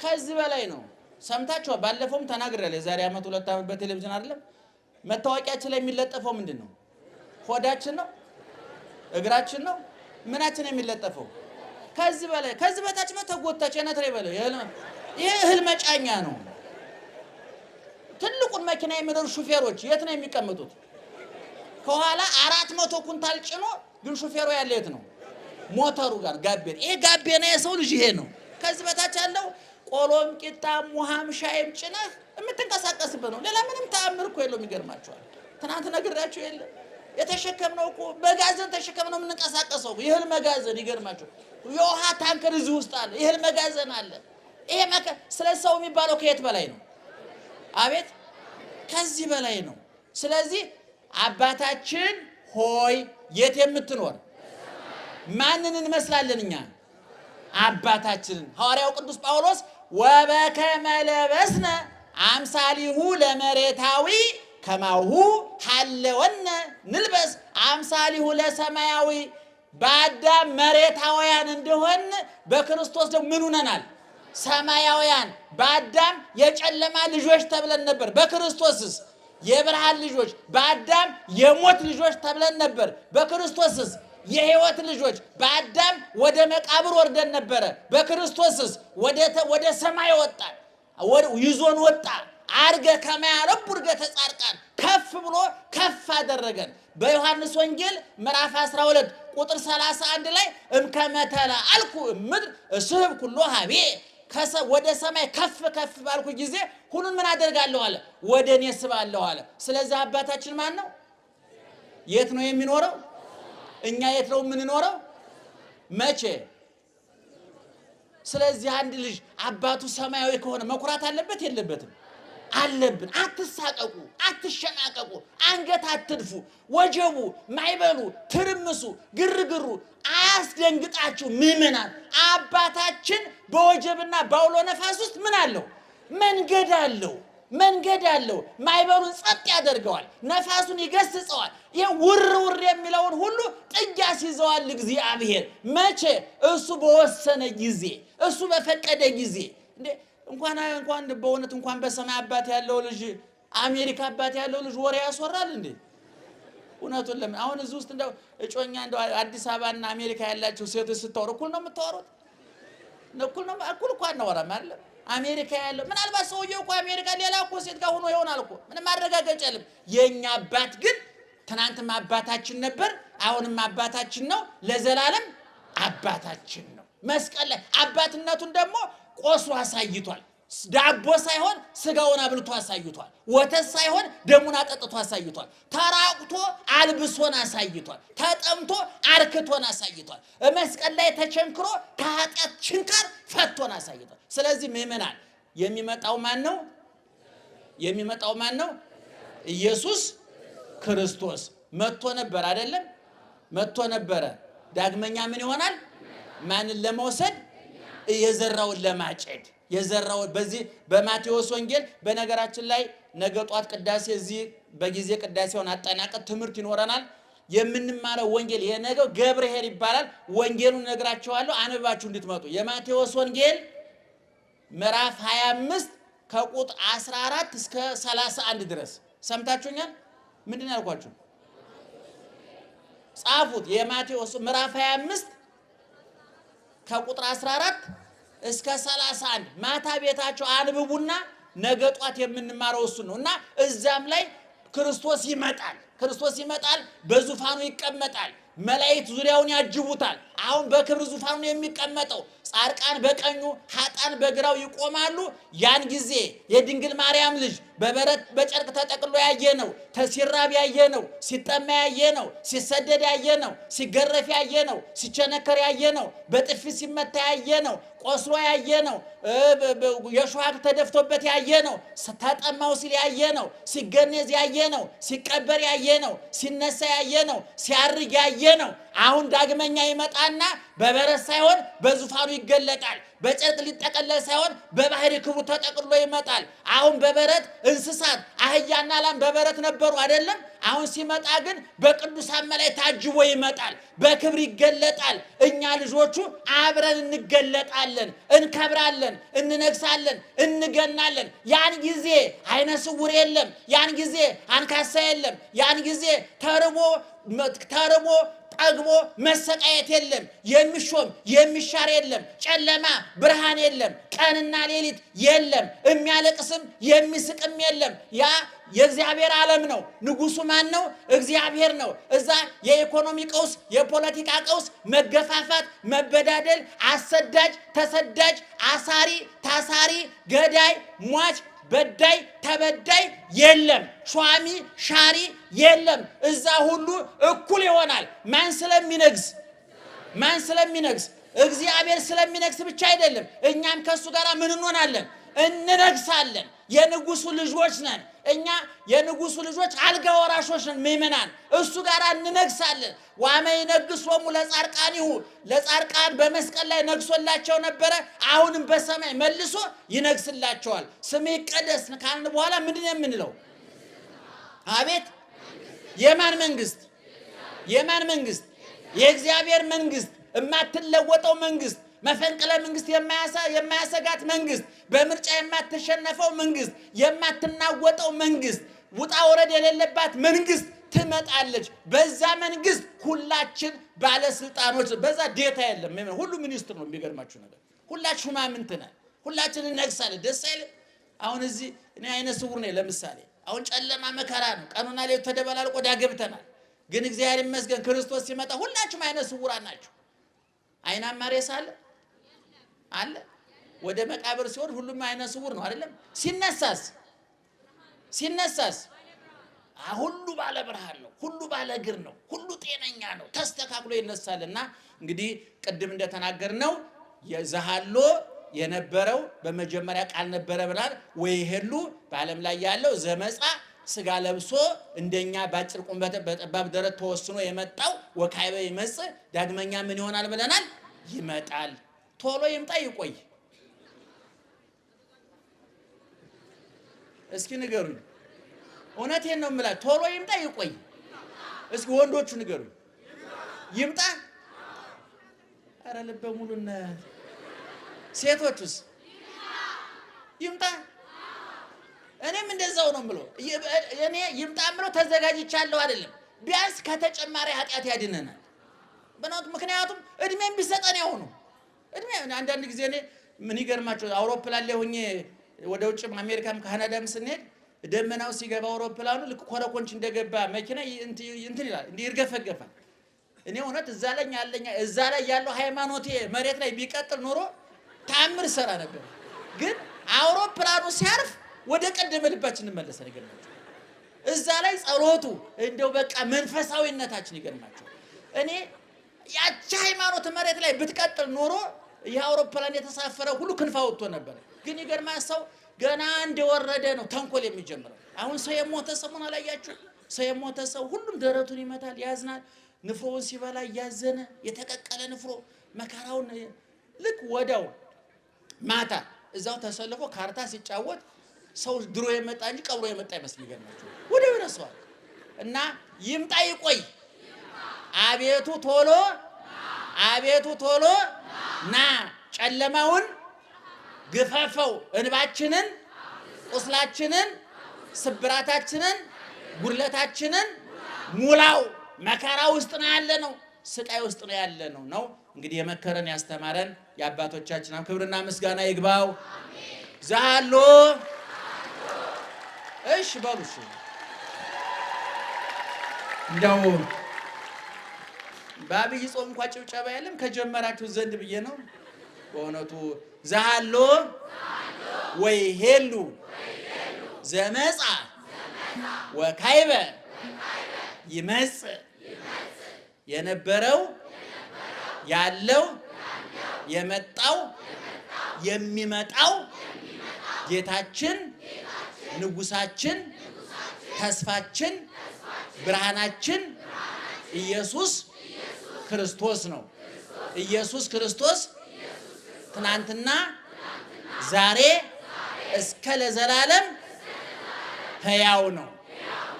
ከዚህ በላይ ነው። ሰምታችኋል። ባለፈውም ተናግሬያለሁ። የዛሬ ዓመት 2 ዓመት በቴሌቪዥን አይደለም መታወቂያችን ላይ የሚለጠፈው ምንድን ነው? ሆዳችን ነው? እግራችን ነው? ምናችን የሚለጠፈው? ከዚህ በላይ ከዚህ በታች ተጎታች ነትሬ በለው ይሄ እህል መጫኛ ነው። ትልቁን መኪና የሚነዱ ሹፌሮች የት ነው የሚቀመጡት? ከኋላ 400 ኩንታል ጭኖ ግን ሹፌሩ ያለ የት ነው? ሞተሩ ጋር ጋቤና። ይሄ ጋቤና የሰው ልጅ ይሄ ነው። ከዚህ በታች ያለው ቆሎም ቂጣም ውሃም ሻይም ጭነህ የምትንቀሳቀስበት ነው። ሌላ ምንም ተአምር እኮ የለውም። ይገርማችኋል። ትናንት ነግራችሁ የለ የተሸከምነው እኮ መጋዘን ተሸከምነው የምንንቀሳቀሰው ይህል መጋዘን። ይገርማችሁ የውሃ ታንከር እዚህ ውስጥ አለ። ይህል መጋዘን አለ። ይሄ ስለ ሰው የሚባለው ከየት በላይ ነው? አቤት ከዚህ በላይ ነው። ስለዚህ አባታችን ሆይ የት የምትኖር ማንን እንመስላለን እኛ? አባታችንን። ሐዋርያው ቅዱስ ጳውሎስ ወበከመ ለበስነ አምሳሊሁ ለመሬታዊ ከማሁ ሐለወነ ንልበስ አምሳሊሁ ለሰማያዊ። በአዳም መሬታውያን እንደሆን በክርስቶስ ደግሞ ምን ሆነናል? ሰማያውያን። በአዳም የጨለማ ልጆች ተብለን ነበር፣ በክርስቶስስ የብርሃን ልጆች። በአዳም የሞት ልጆች ተብለን ነበር፣ በክርስቶስስ የሕይወት ልጆች። በአዳም ወደ መቃብር ወርደን ነበረ፣ በክርስቶስስ ወደ ሰማይ ወጣን፣ ይዞን ወጣ። አርገ ከማያረብ ቡርገ ተጻርቃን ከፍ ብሎ ከፍ አደረገን። በዮሐንስ ወንጌል ምዕራፍ 12 ቁጥር 31 ላይ እምከመተላ አልኩ ምድር እስህብ ኩሎ ሀቤ ወደ ሰማይ ከፍ ከፍ ባልኩ ጊዜ ሁሉን ምን አደርጋለሁ አለ? ወደ እኔ ስባለሁ አለ። ስለዚህ አባታችን ማን ነው? የት ነው የሚኖረው? እኛ የት ነው የምንኖረው? መቼ? ስለዚህ አንድ ልጅ አባቱ ሰማያዊ ከሆነ መኩራት አለበት የለበትም? አለብን። አትሳቀቁ፣ አትሸማቀቁ፣ አንገት አትድፉ። ወጀቡ፣ ማይበሉ፣ ትርምሱ፣ ግርግሩ አያስደንግጣችሁ ምእመናን። አባታችን በወጀብና በአውሎ ነፋስ ውስጥ ምን አለው? መንገድ አለው። መንገድ አለው። ማይበሉን ጸጥ ያደርገዋል፣ ነፋሱን ይገስጸዋል። ይሄ ውር ውር የሚለውን ሁሉ ጥግ ያስይዘዋል እግዚአብሔር። መቼ? እሱ በወሰነ ጊዜ፣ እሱ በፈቀደ ጊዜ። እንዴ እንኳን በእውነት እንኳን በሰማይ አባት ያለው ልጅ አሜሪካ አባት ያለው ልጅ ወሬ ያስወራል እንዴ? እውነቱን ለምን አሁን እዚህ ውስጥ እንደው እጮኛ እንደው አዲስ አበባና አሜሪካ ያላችሁ ሴቶች ስታወሩ እኩል ነው የምታወሩት? እኩል እኮ አናወራም አይደል? አሜሪካ ያለው ምናልባት ሰውየው እኮ አሜሪካ ሌላ እኮ ሴት ጋር ሆኖ ይሆናል እኮ፣ ምንም ማረጋገጫ የለም። የኛ አባት ግን ትናንትም አባታችን ነበር፣ አሁንም አባታችን ነው፣ ለዘላለም አባታችን ነው። መስቀል ላይ አባትነቱን ደግሞ ቆስሎ አሳይቷል። ዳቦ ሳይሆን ስጋውን አብልቶ አሳይቷል። ወተት ሳይሆን ደሙን አጠጥቶ አሳይቷል። ተራቁቶ አልብሶን አሳይቷል። ተጠምቶ አርክቶን አሳይቷል። መስቀል ላይ ተቸንክሮ ከኃጢአት ችንካር ፈቶን አሳይቷል። ስለዚህ ምእመናን የሚመጣው ማን ነው? የሚመጣው ማን ነው? ኢየሱስ ክርስቶስ መጥቶ ነበር አይደለም? መጥቶ ነበረ። ዳግመኛ ምን ይሆናል? ማንን ለመውሰድ? የዘራውን ለማጨድ። የዘራውን በዚህ በማቴዎስ ወንጌል በነገራችን ላይ ነገ ጧት ቅዳሴ እዚህ በጊዜ ቅዳሴውን አጠናቀቅ ትምህርት ይኖረናል። የምንማረው ወንጌል የነገው ገብርኄር ይባላል። ወንጌሉን ነግራችኋለሁ አንብባችሁ እንድትመጡ። የማቴዎስ ወንጌል ምዕራፍ 25 ከቁጥር 14 እስከ 31 ድረስ ሰምታችሁኛል? ምንድን ያልኳችሁ? ጻፉት። የማቴዎስ ምዕራፍ 25 ከቁጥር 14 እስከ 31 ማታ ቤታቸው አንብቡና ነገ ጧት የምንማረው እሱ ነው። እና እዛም ላይ ክርስቶስ ይመጣል። ክርስቶስ ይመጣል፣ በዙፋኑ ይቀመጣል፣ መላእክት ዙሪያውን ያጅቡታል። አሁን በክብር ዙፋኑ የሚቀመጠው ጻድቃን በቀኙ ኃጥአን በግራው ይቆማሉ። ያን ጊዜ የድንግል ማርያም ልጅ በበረት በጨርቅ ተጠቅሎ ያየነው፣ ሲራብ ያየነው፣ ሲጠማ ያየነው፣ ሲሰደድ ያየነው፣ ሲገረፍ ያየነው፣ ሲቸነከር ያየነው፣ በጥፊ ሲመታ ያየነው፣ ቆስሎ ያየነው፣ የሾህ ተደፍቶበት ያየነው፣ ተጠማው ሲል ያየነው፣ ሲገነዝ ያየነው፣ ሲቀበር ያየነው፣ ሲነሳ ያየነው፣ ሲያርግ ያየነው። አሁን ዳግመኛ ይመጣና በበረት ሳይሆን በዙፋኑ ይገለጣል። በጨርቅ ሊጠቀለል ሳይሆን በባህሪ ክብሩ ተጠቅልሎ ይመጣል። አሁን በበረት እንስሳት አህያና ላም በበረት ነበሩ አይደለም? አሁን ሲመጣ ግን በቅዱሳን መላእክት ታጅቦ ይመጣል፣ በክብር ይገለጣል። እኛ ልጆቹ አብረን እንገለጣለን፣ እንከብራለን፣ እንነግሳለን፣ እንገናለን። ያን ጊዜ አይነ ስውር የለም፣ ያን ጊዜ አንካሳ የለም፣ ያን ጊዜ ተርቦ ጠግቦ መሰቃየት የለም። የሚሾም የሚሻር የለም። ጨለማ ብርሃን የለም። ቀንና ሌሊት የለም። የሚያለቅስም የሚስቅም የለም። ያ የእግዚአብሔር ዓለም ነው። ንጉሱ ማን ነው? እግዚአብሔር ነው። እዛ የኢኮኖሚ ቀውስ፣ የፖለቲካ ቀውስ፣ መገፋፋት፣ መበዳደል፣ አሰዳጅ ተሰዳጅ፣ አሳሪ ታሳሪ፣ ገዳይ ሟች፣ በዳይ ተበዳይ የለም። ሿሚ ሻሪ የለም። እዛ ሁሉ እኩል ይሆናል። ማን ስለሚነግስ? እግዚአብሔር ስለሚነግስ ብቻ አይደለም። እኛም ከሱ ጋር ምን እንሆናለን? እንነግሳለን። የንጉሱ ልጆች ነን። እኛ የንጉሱ ልጆች አልጋ ወራሾች ነን። ምእመናን እሱ ጋር እንነግሳለን። ዋመ ይነግሶሙ ለጻድቃኒሁ፣ ለጻድቃን በመስቀል ላይ ነግሶላቸው ነበረ። አሁንም በሰማይ መልሶ ይነግስላቸዋል። ስምህ ይቀደስ ካልን በኋላ ምንድን ነው የምንለው? አቤት የማን መንግስት? የእግዚአብሔር መንግስት፣ የማትለወጠው መንግስት፣ መፈንቅለ መንግስት የማያሰጋት መንግስት፣ በምርጫ የማትሸነፈው መንግስት፣ የማትናወጠው መንግስት፣ ውጣ ወረድ የሌለባት መንግስት ትመጣለች። በዛ መንግስት ሁላችን ባለስልጣኖች፣ በዛ ዴታ የለም፣ ሁሉ ሚኒስትር ነው። የሚገርማችሁ ነገር ሁላችን ሹማምንት ነን። ሁላችን እነግሳለን። ደስ አይልም? አሁን እዚህ እኔ አይነ ስውር ነኝ። ለምሳሌ አሁን ጨለማ መከራ ነው። ቀኑና ሌሊቱ ተደበላልቆ ዳገብተናል። ግን እግዚአብሔር ይመስገን ክርስቶስ ሲመጣ ሁላችሁም አይነ ስውራን ናችሁ። አይናማ ሬሳ አለ። ወደ መቃብር ሲሆን ሁሉም አይነ ስውር ነው አይደለም? ሲነሳስ ሁሉ ባለ ብርሃን ነው። ሁሉ ባለ እግር ነው። ሁሉ ጤነኛ ነው። ተስተካክሎ ይነሳልና እንግዲህ ቅድም እንደተናገርነው የዛሃሎ የነበረው በመጀመሪያ ቃል ነበረ ብላል። ወይሄሉ በዓለም ላይ ያለው ዘመጻ ስጋ ለብሶ እንደኛ ባጭር ቁመት በጠባብ ደረት ተወስኖ የመጣው ወካይበ ይመጽእ ዳግመኛ ምን ይሆናል ብለናል? ይመጣል። ቶሎ ይምጣ ይቆይ? እስኪ ንገሩኝ። እውነቴን ነው የምላችሁ። ቶሎ ይምጣ ይቆይ? እስኪ ወንዶቹ ንገሩኝ። ይምጣ? ኧረ ልበ ሙሉነት። ሴቶቹስ ይምጣ? እኔም እንደዛው ነው የምለው። እኔ ይምጣ የምለው ተዘጋጅቻለሁ አይደለም። ቢያንስ ከተጨማሪ ኃጢአት ያድነናል። ምክንያቱም እድሜም ቢሰጠን ያው ነው። እድሜ አንዳንድ ጊዜ እኔ ምን ይገርማቸው አውሮፕላን ላይ ሆኜ ወደ ውጭ አሜሪካም ካናዳም ስንሄድ ደመናው ሲገባ አውሮፕላኑ ልክ ኮረኮንች እንደገባ መኪና እንትን ይላል፣ እንዲህ ይርገፈገፋል። እኔ እውነት እዛ ላይ ያለው ሃይማኖቴ መሬት ላይ ቢቀጥል ኖሮ ታምር ሰራ ነበር። ግን አውሮፕላኑ ሲያርፍ ወደ ቀደመ ልባችን እንመለሳለን። ይገርማቸው እዛ ላይ ጸሎቱ እንደው በቃ መንፈሳዊነታችን ይገርማቸው። እኔ ያቺ ሃይማኖት መሬት ላይ ብትቀጥል ኖሮ ይህ አውሮፕላን የተሳፈረ ሁሉ ክንፍ አውጥቶ ነበር። ግን ይገርማ ሰው ገና እንደወረደ ነው ተንኮል የሚጀምረው። አሁን ሰው የሞተ ሰው ምን አላያችሁ? ሰው የሞተ ሰው ሁሉም ደረቱን ይመታል፣ ያዝናል። ንፍሮውን ሲበላ እያዘነ የተቀቀለ ንፍሮ መከራውን ልክ ወዳው ማታ እዛው ተሰልፎ ካርታ ሲጫወት ሰው ድሮ የመጣ እንጂ ቀብሮ የመጣ ይመስል ይገርማችሁ ወደ ወረሰዋል። እና ይምጣ ይቆይ? አቤቱ ቶሎ ና፣ ጨለማውን ግፈፈው፣ እንባችንን፣ ቁስላችንን፣ ስብራታችንን፣ ጉድለታችንን ሙላው። መከራ ውስጥ ነው ያለነው፣ ስቃይ ውስጥ ነው ያለነው ነው። እንግዲህ የመከረን ያስተማረን የአባቶቻችን ክብርና ምስጋና ይግባው። ዛሎ እሺ በሉሽ እንደው በአብይ ጾም እንኳን ጭብጨባ የለም ከጀመራችሁ ዘንድ ብዬ ነው በእውነቱ። ዛሎ ወይ ሄሉ ዘመጻ ወካይበ ይመጽእ የነበረው ያለው የመጣው የሚመጣው ጌታችን ንጉሳችን ተስፋችን ብርሃናችን ኢየሱስ ክርስቶስ ነው። ኢየሱስ ክርስቶስ ትናንትና ዛሬ እስከ ለዘላለም ሕያው ነው።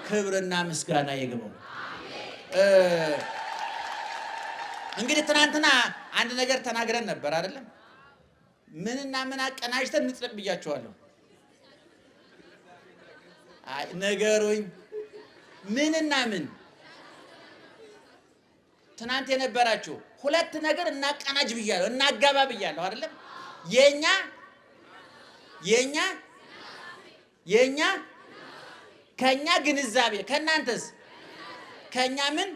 ክብርና ምስጋና ይግባው። እንግዲህ ትናንትና አንድ ነገር ተናግረን ነበር አይደለም? ምንና ምን አቀናጅተን እንጥለቅ ብያቸዋለሁ። ነገሩኝ ምንና ምን ትናንት የነበራችሁ ሁለት ነገር እናቀናጅ ብያለሁ፣ እናጋባ ብያለሁ አይደለም? የኛ ከኛ ግንዛቤ ከናንተስ ከኛ ምን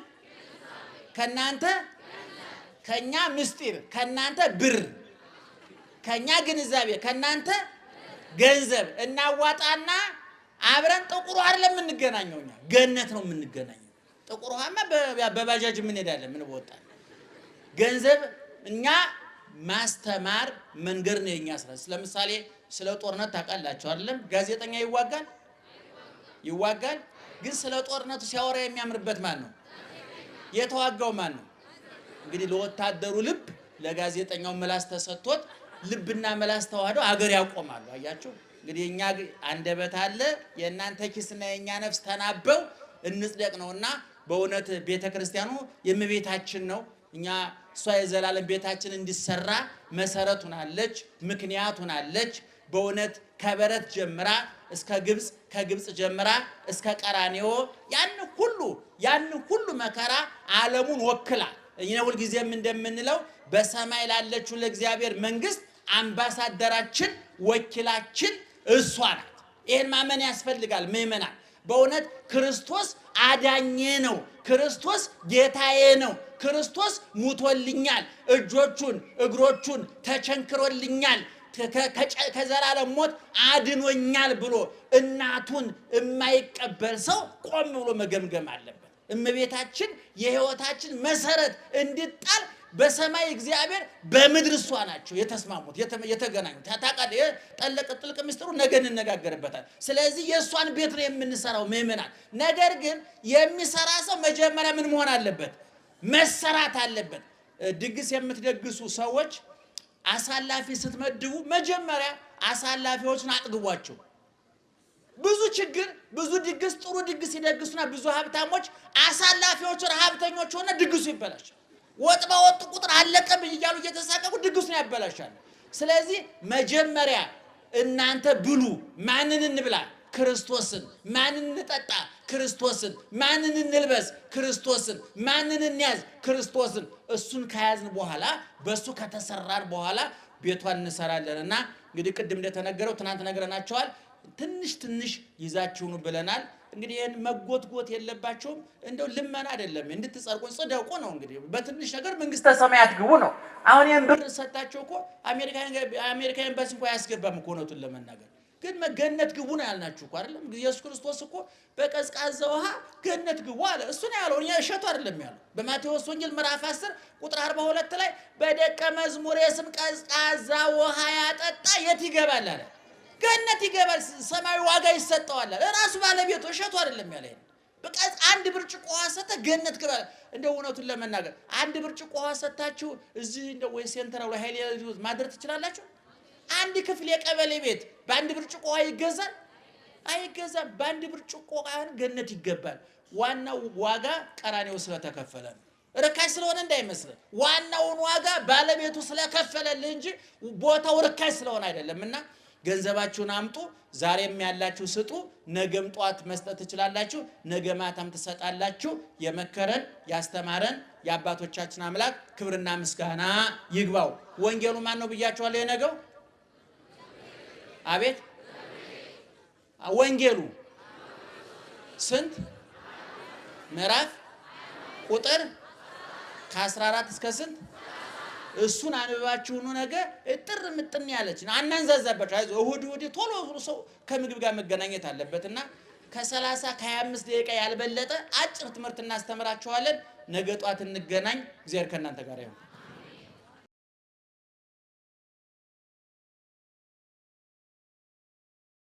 ከናንተ ከኛ ምስጢር ከናንተ ብር ከኛ ግንዛቤ ከናንተ ገንዘብ እናዋጣና አብረን ጥቁር ውሃ አይደለም የምንገናኘው፣ እኛ ገነት ነው የምንገናኘው። ጥቁር ውሃማ በባጃጅ ምን ሄዳለን ምን ወጣን። ገንዘብ እኛ ማስተማር መንገር ነው የኛ ስራ። ለምሳሌ ስለ ጦርነት ታውቃላችሁ አይደለም? ጋዜጠኛ ይዋጋል፣ ግን ስለ ጦርነቱ ሲያወራ የሚያምርበት ማን ነው? የተዋጋው ማን ነው? እንግዲህ ለወታደሩ ልብ ለጋዜጠኛው ምላስ ተሰጥቶት ልብና ምላስ ተዋህደው አገር ያቆማሉ። አያችሁ እንግዲህ እኛ አንደበት አለ፣ የእናንተ ኪስና የኛ ነፍስ ተናበው እንጽደቅ ነውና በእውነት ቤተክርስቲያኑ የእመቤታችን ነው። እኛ እሷ የዘላለም ቤታችን እንዲሰራ መሰረት ሆናለች፣ ምክንያት ሆናለች። በእውነት ከበረት ጀምራ እስከ ግብጽ፣ ከግብጽ ጀምራ እስከ ቀራኔዮ ያን ሁሉ መከራ ዓለሙን ወክላ እኛ ሁልጊዜም እንደምንለው በሰማይ ላለችው ለእግዚአብሔር መንግስት አምባሳደራችን ወኪላችን እሷ ናት። ይሄን ማመን ያስፈልጋል ምእመናን። በእውነት ክርስቶስ አዳኜ ነው፣ ክርስቶስ ጌታዬ ነው፣ ክርስቶስ ሙቶልኛል፣ እጆቹን እግሮቹን ተቸንክሮልኛል፣ ከዘላለም ሞት አድኖኛል ብሎ እናቱን የማይቀበል ሰው ቆም ብሎ መገምገም አለበት። እመቤታችን የህይወታችን መሰረት እንድጣል በሰማይ እግዚአብሔር በምድር እሷ ናቸው የተስማሙት የተገናኙት። ታውቃለህ ጠለቅ ጥልቅ ምስጢሩ ነገ እንነጋገርበታል። ስለዚህ የእሷን ቤት ነው የምንሰራው ምእመናን። ነገር ግን የሚሰራ ሰው መጀመሪያ ምን መሆን አለበት? መሰራት አለበት። ድግስ የምትደግሱ ሰዎች አሳላፊ ስትመድቡ መጀመሪያ አሳላፊዎችን አጥግቧቸው። ብዙ ችግር ብዙ ድግስ ጥሩ ድግስ ይደግሱና ብዙ ሀብታሞች አሳላፊዎች ሀብተኞች ሆነ ድግሱ ይበላሻል። ወጥ በወጥ ቁጥር አለቀም እያሉ እየተሳቀቁ ድግሱን ያበላሻል። ስለዚህ መጀመሪያ እናንተ ብሉ። ማንን እንብላ? ክርስቶስን። ማንን እንጠጣ? ክርስቶስን። ማንን እንልበስ? ክርስቶስን። ማንን እንያዝ? ክርስቶስን። እሱን ከያዝን በኋላ በሱ ከተሰራን በኋላ ቤቷን እንሰራለንና እንግዲህ ቅድም እንደተነገረው ትናንት ነግረናቸዋል። ትንሽ ይዛችሁኑ ብለናል። እንግዲህ ይሄን መጎትጎት የለባቸውም። እንደው ልመና አይደለም እንድትጸድቁን ጽደቁ ነው። እንግዲህ በትንሽ ነገር መንግስተ ሰማያት ግቡ ነው። አሁን ይሄን ብር ሰጣቸው እኮ አሜሪካ ኤምባሲ እንኳን አያስገባም እኮ እውነቱን ለመናገር ግን ገነት ግቡ ነው ያልናችሁ እኮ አይደለም? ኢየሱስ ክርስቶስ እኮ በቀዝቃዛ ውሃ ገነት ግቡ አለ። እሱ ነው ያለው፣ እኛ እሸቱ አይደለም ያለው። በማቴዎስ ወንጌል ምዕራፍ 10 ቁጥር 42 ላይ በደቀ መዝሙር ስም ቀዝቃዛ ውሃ ያጠጣ የት ይገባል አለ? ገነት ይገባል። ሰማያዊ ዋጋ ይሰጠዋል። ራሱ ባለቤቱ እሸቱ አይደለም ያለ። በቃ አንድ ብርጭቆ ውሃ ሰተ ገነት ገባል። እንደው እውነቱን ለመናገር አንድ ብርጭቆ ውሃ ሰታችሁ እዚህ እንደው ወይ ሴንትራል ወይ ኃይሌ ማድረግ ትችላላችሁ? አንድ ክፍል የቀበሌ ቤት በአንድ ብርጭቆ ውሃ ይገዛል? አይገዛም። በአንድ ብርጭቆ ውሃ ገነት ይገባል። ዋናው ዋጋ ቀራኔው ስለተከፈለ ነው። ርካሽ ስለሆነ እንዳይመስል፣ ዋናውን ዋጋ ባለቤቱ ስለከፈለልህ እንጂ ቦታው ርካሽ ስለሆነ አይደለምና ገንዘባችሁን አምጡ። ዛሬም ያላችሁ ስጡ፣ ነገም ጧት መስጠት ትችላላችሁ፣ ነገ ማታም ትሰጣላችሁ። የመከረን ያስተማረን የአባቶቻችን አምላክ ክብርና ምስጋና ይግባው። ወንጌሉ ማን ነው ብያችኋለሁ? የነገው አቤት ወንጌሉ ስንት ምዕራፍ ቁጥር ከ14 እስከ ስንት? እሱን አንብባችሁኑ ነገ እጥር ምጥን ያለች አናንዛዛባችሁ። አይዞህ እሁድ ቶሎ ሰው ከምግብ ጋር መገናኘት አለበትና ከ30 ከ25 ደቂቃ ያልበለጠ አጭር ትምህርት እናስተምራችኋለን። ነገ ጧት እንገናኝ። እግዚአብሔር ከእናንተ ጋር ይሁን።